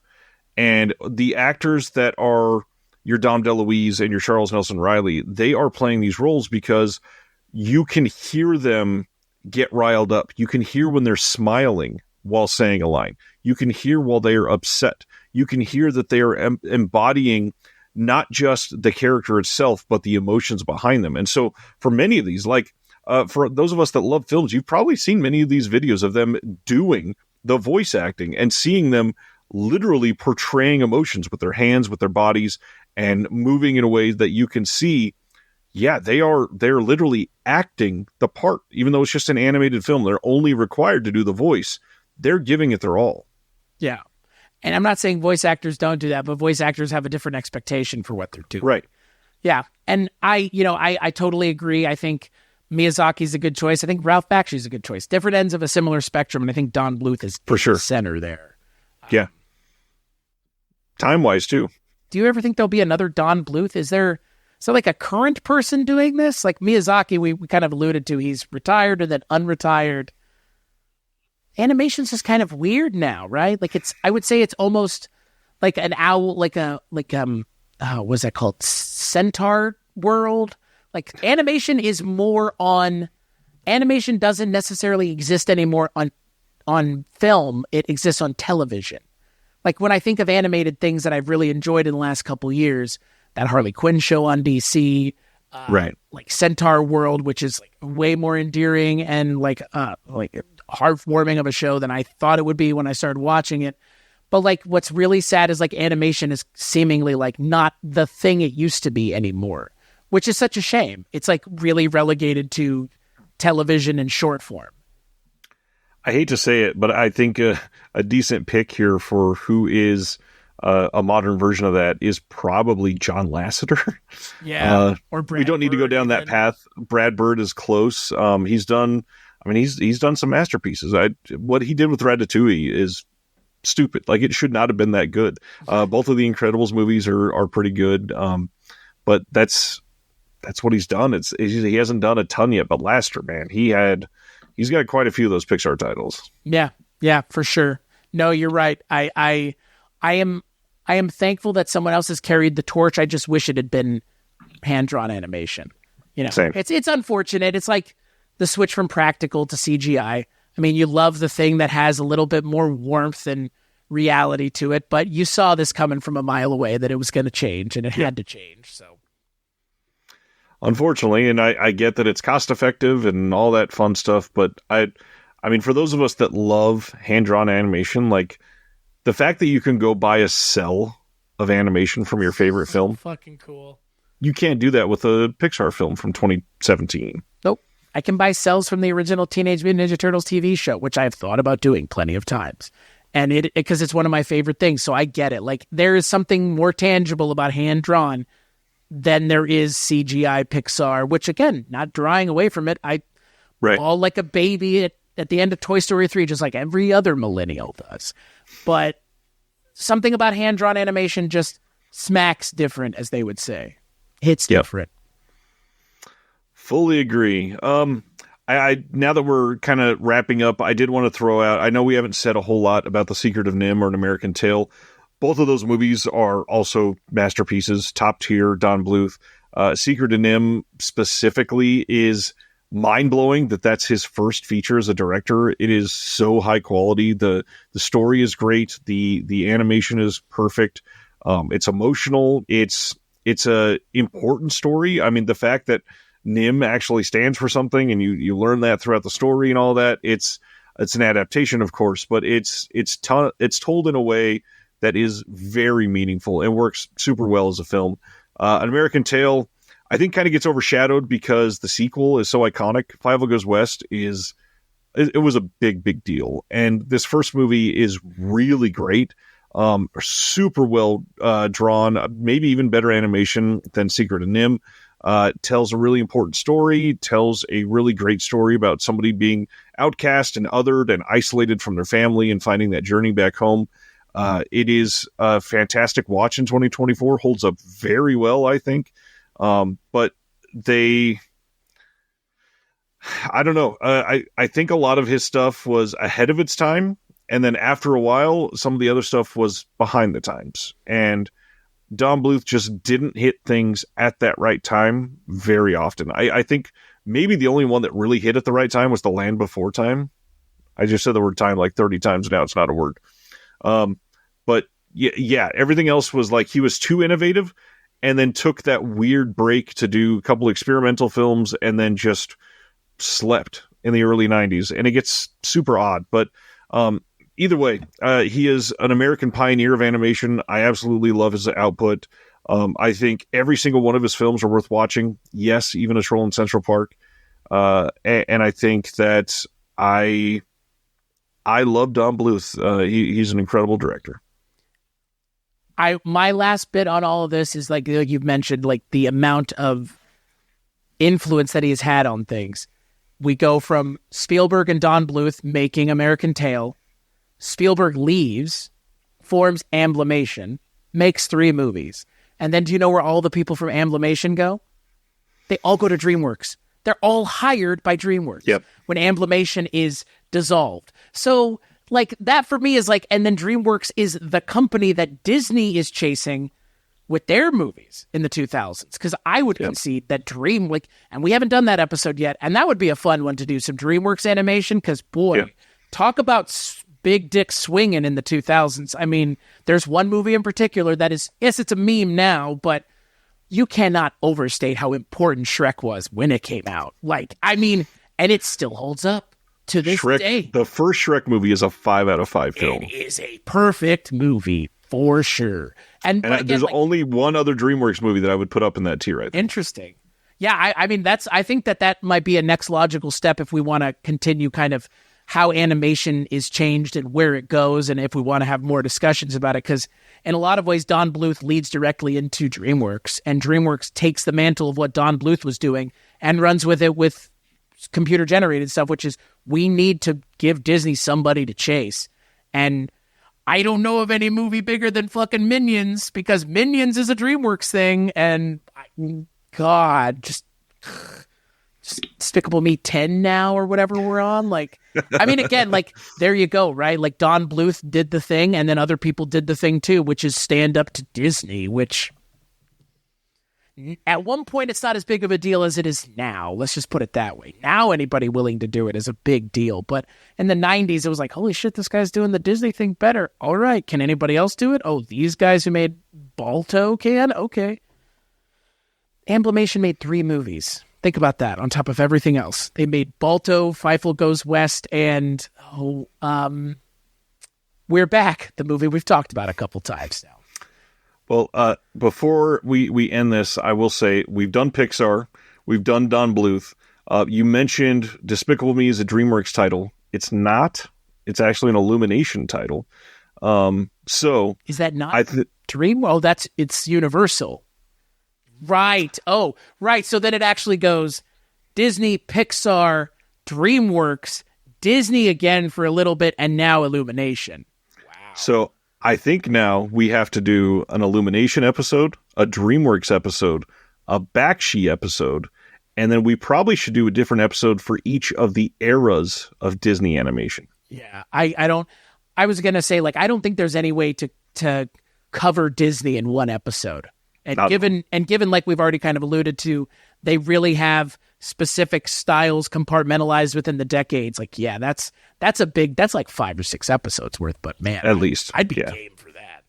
Speaker 2: And the actors that are your Dom DeLuise and your Charles Nelson Riley, they are playing these roles because you can hear them get riled up. You can hear when they're smiling while saying a line. You can hear while they are upset. You can hear that they are embodying not just the character itself, but the emotions behind them. And so for many of these, like for those of us that love films, you've probably seen many of these videos of them doing the voice acting and seeing them literally portraying emotions with their hands, with their bodies, and moving in a way that you can see, yeah, they're literally acting the part. Even though it's just an animated film, they're only required to do the voice. They're giving it their all.
Speaker 3: Yeah. And I'm not saying voice actors don't do that, but voice actors have a different expectation for what they're doing.
Speaker 2: Right.
Speaker 3: Yeah. And I totally agree. I think Miyazaki's a good choice. I think Ralph Bakshi's a good choice. Different ends of a similar spectrum, and I think Don Bluth is
Speaker 2: for sure
Speaker 3: the center there.
Speaker 2: Yeah. Time-wise, too.
Speaker 3: Do you ever think there'll be another Don Bluth? Is there like a current person doing this? Like Miyazaki, we kind of alluded to, he's retired and then unretired. Animation's just kind of weird now, right? Like I would say it's almost like an owl, what's that called? Centaur world. Like animation doesn't necessarily exist anymore on film. It exists on television. Like when I think of animated things that I've really enjoyed in the last couple of years, that Harley Quinn show on DC,
Speaker 2: right?
Speaker 3: Like Centaur World, which is like way more endearing and like heartwarming of a show than I thought it would be when I started watching it. But like what's really sad is like animation is seemingly like not the thing it used to be anymore, which is such a shame. It's like really relegated to television and short form.
Speaker 2: I hate to say it, but I think a decent pick here for who is a modern version of that is probably John Lasseter.
Speaker 3: Yeah, or Brad
Speaker 2: we don't need to go
Speaker 3: Bird
Speaker 2: down that path. Brad Bird is close. He's done some masterpieces. What he did with Ratatouille is stupid. Like it should not have been that good. Both of the Incredibles movies are pretty good. But that's what he's done. He hasn't done a ton yet. But Lasseter, man, he's got quite a few of those Pixar titles.
Speaker 3: Yeah, for sure. No, you're right. I am thankful that someone else has carried the torch. I just wish it had been hand-drawn animation.
Speaker 2: Same.
Speaker 3: It's unfortunate. It's like the switch from practical to CGI. I mean, you love the thing that has a little bit more warmth and reality to it, but you saw this coming from a mile away that it was going to change, and it had to change. So,
Speaker 2: unfortunately, and I get that it's cost effective and all that fun stuff, but I mean, for those of us that love hand-drawn animation, like the fact that you can go buy a cell of animation from your favorite film,
Speaker 3: fucking cool.
Speaker 2: You can't do that with a Pixar film from 2017.
Speaker 3: Nope. I can buy cells from the original Teenage Mutant Ninja Turtles TV show, which I've thought about doing plenty of times. And because it's one of my favorite things. So I get it. Like there is something more tangible about hand-drawn than there is CGI Pixar, which again, not drawing away from it. I bawl like a baby at the end of Toy Story 3, just like every other millennial does. But something about hand-drawn animation just smacks different, as they would say. Hits different.
Speaker 2: Fully agree. I now that we're kind of wrapping up, I did want to throw out, I know we haven't said a whole lot about The Secret of NIMH or An American Tail. Both of those movies are also masterpieces, top tier, Don Bluth. Secret of NIMH specifically is mind-blowing that's his first feature as a director. It is so high quality. The story is great. The animation is perfect. It's emotional. It's a important story. I mean, the fact that NIMH actually stands for something, and you learn that throughout the story and all that. It's an adaptation, of course, but it's told in a way that is very meaningful and works super well as a film. An American Tail, I think, kind of gets overshadowed because the sequel is so iconic. Fievel Goes West it was a big deal, and this first movie is really great. Super well drawn, maybe even better animation than Secret of NIMH. Tells a really important story, tells a really great story about somebody being outcast and othered and isolated from their family and finding that journey back home. It is a fantastic watch in 2024, holds up very well, I think. But I don't know. I think a lot of his stuff was ahead of its time. And then after a while, some of the other stuff was behind the times. And Don Bluth just didn't hit things at that right time very often. I think maybe the only one that really hit at the right time was The Land Before Time. I just said the word time like 30 times now. It's not a word. But yeah, everything else was like he was too innovative and then took that weird break to do a couple experimental films and then just slept in the early 90s. And it gets super odd. But either way, he is an American pioneer of animation. I absolutely love his output. I think every single one of his films are worth watching. Yes, even a stroll in Central Park. And I think that I love Don Bluth. He's an incredible director.
Speaker 3: My last bit on all of this is like you've mentioned, like the amount of influence that he has had on things. We go from Spielberg and Don Bluth making American Tail. Spielberg leaves, forms Amblimation, makes 3 movies. And then do you know where all the people from Amblimation go? They all go to DreamWorks. They're all hired by DreamWorks when Amblimation is dissolved. So like that for me is like, and then DreamWorks is the company that Disney is chasing with their movies in the 2000s. Because I would concede that and we haven't done that episode yet, and that would be a fun one to do, some DreamWorks animation, because boy, talk about big dick swinging in the 2000s. I mean, there's one movie in particular that is, yes, it's a meme now, but you cannot overstate how important Shrek was when it came out. Like, I mean, and it still holds up to this day.
Speaker 2: The first Shrek movie is a 5 out of 5 film.
Speaker 3: It is a perfect movie for sure. And again,
Speaker 2: there's only one other DreamWorks movie that I would put up in that tier, I think.
Speaker 3: Interesting. Yeah, I mean, I think that might be a next logical step if we want to continue kind of how animation is changed and where it goes, and if we want to have more discussions about it, because in a lot of ways, Don Bluth leads directly into DreamWorks, and DreamWorks takes the mantle of what Don Bluth was doing and runs with it with computer-generated stuff, which is, we need to give Disney somebody to chase. And I don't know of any movie bigger than fucking Minions, because Minions is a DreamWorks thing, and God, just Despicable Me 10 now or whatever we're on. Like, I mean, again, like, there you go, right? Like, Don Bluth did the thing, and then other people did the thing too, which is stand up to Disney, which at one point it's not as big of a deal as it is now. Let's just put it that way. Now anybody willing to do it is a big deal. But in the 90s, it was like, holy shit, this guy's doing the Disney thing better. All right, can anybody else do it? Oh, these guys who made Balto can? Okay. Amblimation made 3 movies. Think about that on top of everything else. They made Balto, Fievel Goes West, and We're Back, the movie we've talked about a couple times now.
Speaker 2: Well, before we end this, I will say we've done Pixar, we've done Don Bluth. You mentioned Despicable Me as a DreamWorks title. It's not. It's actually an Illumination title. So
Speaker 3: is that not Dream? Well, it's Universal. Right. Oh, right. So then it actually goes Disney, Pixar, DreamWorks, Disney again for a little bit, and now Illumination. Wow.
Speaker 2: So I think now we have to do an Illumination episode, a DreamWorks episode, a Bakshi episode, and then we probably should do a different episode for each of the eras of Disney animation.
Speaker 3: Yeah. I was going to say, like, I don't think there's any way to cover Disney in one episode. And given, like we've already kind of alluded to, they really have specific styles compartmentalized within the decades. Like, yeah, that's like 5 or 6 episodes worth. But man,
Speaker 2: at least
Speaker 3: I'd be game for that.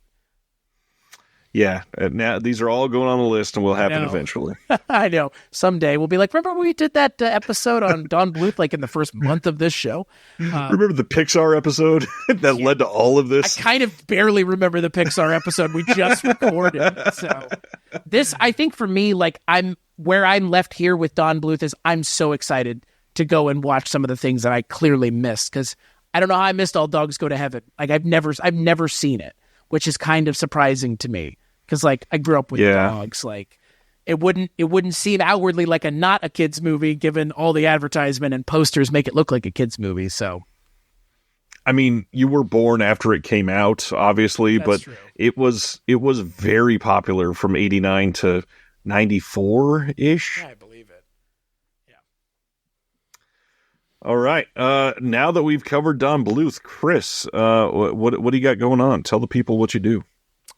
Speaker 2: Yeah, now these are all going on the list and will happen eventually.
Speaker 3: I know. Someday we'll be like, remember when we did that episode on Don Bluth, like in the first month of this show?
Speaker 2: Remember the Pixar episode that led to all of this?
Speaker 3: I kind of barely remember the Pixar episode we just recorded. So this, I think for me, like where I'm left here with Don Bluth is I'm so excited to go and watch some of the things that I clearly missed, because I don't know how I missed All Dogs Go to Heaven. Like I've never seen it, which is kind of surprising to me. Because like I grew up with dogs, like it wouldn't seem outwardly like not a kids movie, given all the advertisement and posters make it look like a kids movie. So,
Speaker 2: I mean, you were born after it came out, obviously, but true. it was very popular from '89 to '94-ish.
Speaker 3: Yeah, I believe it. Yeah.
Speaker 2: All right. Now that we've covered Don Bluth, Chris, what do you got going on? Tell the people what you do.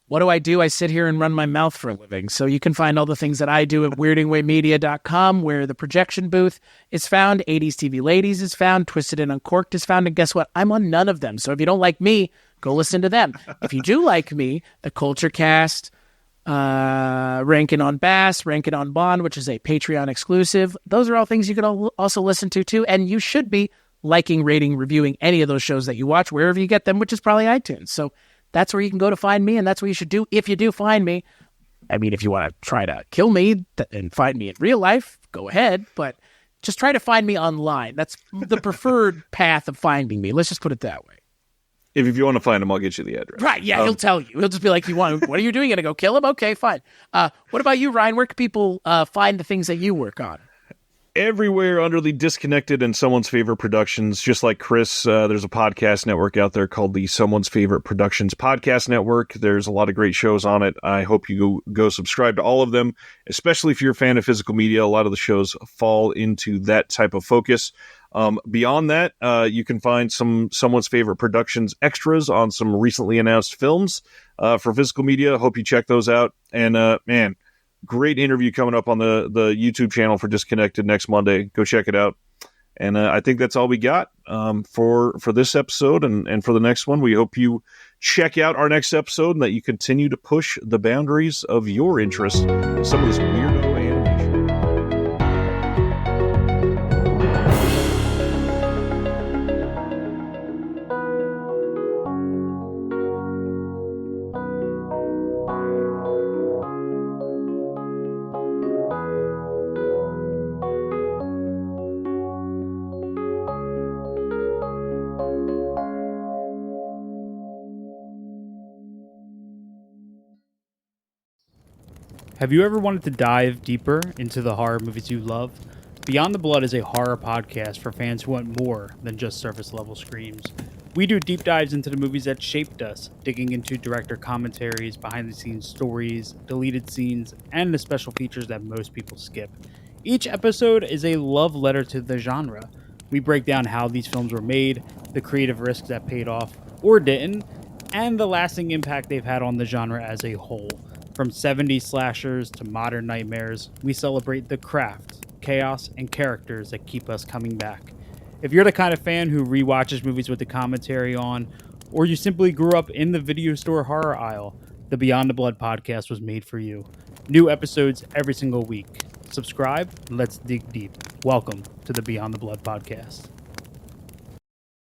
Speaker 3: What do? I sit here and run my mouth for a living. So you can find all the things that I do at weirdingwaymedia.com, where the projection booth is found, 80s TV Ladies is found, Twisted and Uncorked is found, and guess what? I'm on none of them. So if you don't like me, go listen to them. If you do like me, the Culture Cast, Rankin on Bass, Rankin on Bond, which is a Patreon exclusive, those are all things you can also listen to too, and you should be liking, rating, reviewing any of those shows that you watch, wherever you get them, which is probably iTunes. So that's where you can go to find me, and that's what you should do if you do find me. I mean, if you want to try to kill me and find me in real life, go ahead, but just try to find me online. That's the preferred path of finding me. Let's just put it that way.
Speaker 2: If you want to find him, I'll get you the address.
Speaker 3: Right, yeah, he'll tell you. He'll just be like, what are you doing? You're going to go kill him? Okay, fine. What about you, Ryan? Where can people find the things that you work on?
Speaker 2: Everywhere under the Disconnected and Someone's Favorite Productions. Just like Chris, there's a podcast network out there called the Someone's Favorite Productions Podcast Network. There's a lot of great shows on it. I hope you go subscribe to all of them, especially if you're a fan of physical media. A lot of the shows fall into that type of focus. Beyond that, you can find Someone's Favorite Productions extras on some recently announced films for physical media. Hope you check those out. And man, great interview coming up on the YouTube channel for Disconnected next Monday. Go check it out. And I think that's all we got for this episode and for the next one. We hope you check out our next episode and that you continue to push the boundaries of your interest in some of this weirdo animation.
Speaker 4: Have you ever wanted to dive deeper into the horror movies you love? Beyond the Blood is a horror podcast for fans who want more than just surface level screams. We do deep dives into the movies that shaped us, digging into director commentaries, behind the scenes stories, deleted scenes, and the special features that most people skip. Each episode is a love letter to the genre. We break down how these films were made, the creative risks that paid off or didn't, and the lasting impact they've had on the genre as a whole. From 70s slashers to modern nightmares, we celebrate the craft, chaos, and characters that keep us coming back. If you're the kind of fan who rewatches movies with the commentary on, or you simply grew up in the video store horror aisle, the Beyond the Blood podcast was made for you. New episodes every single week. Subscribe, and let's dig deep. Welcome to the Beyond the Blood podcast.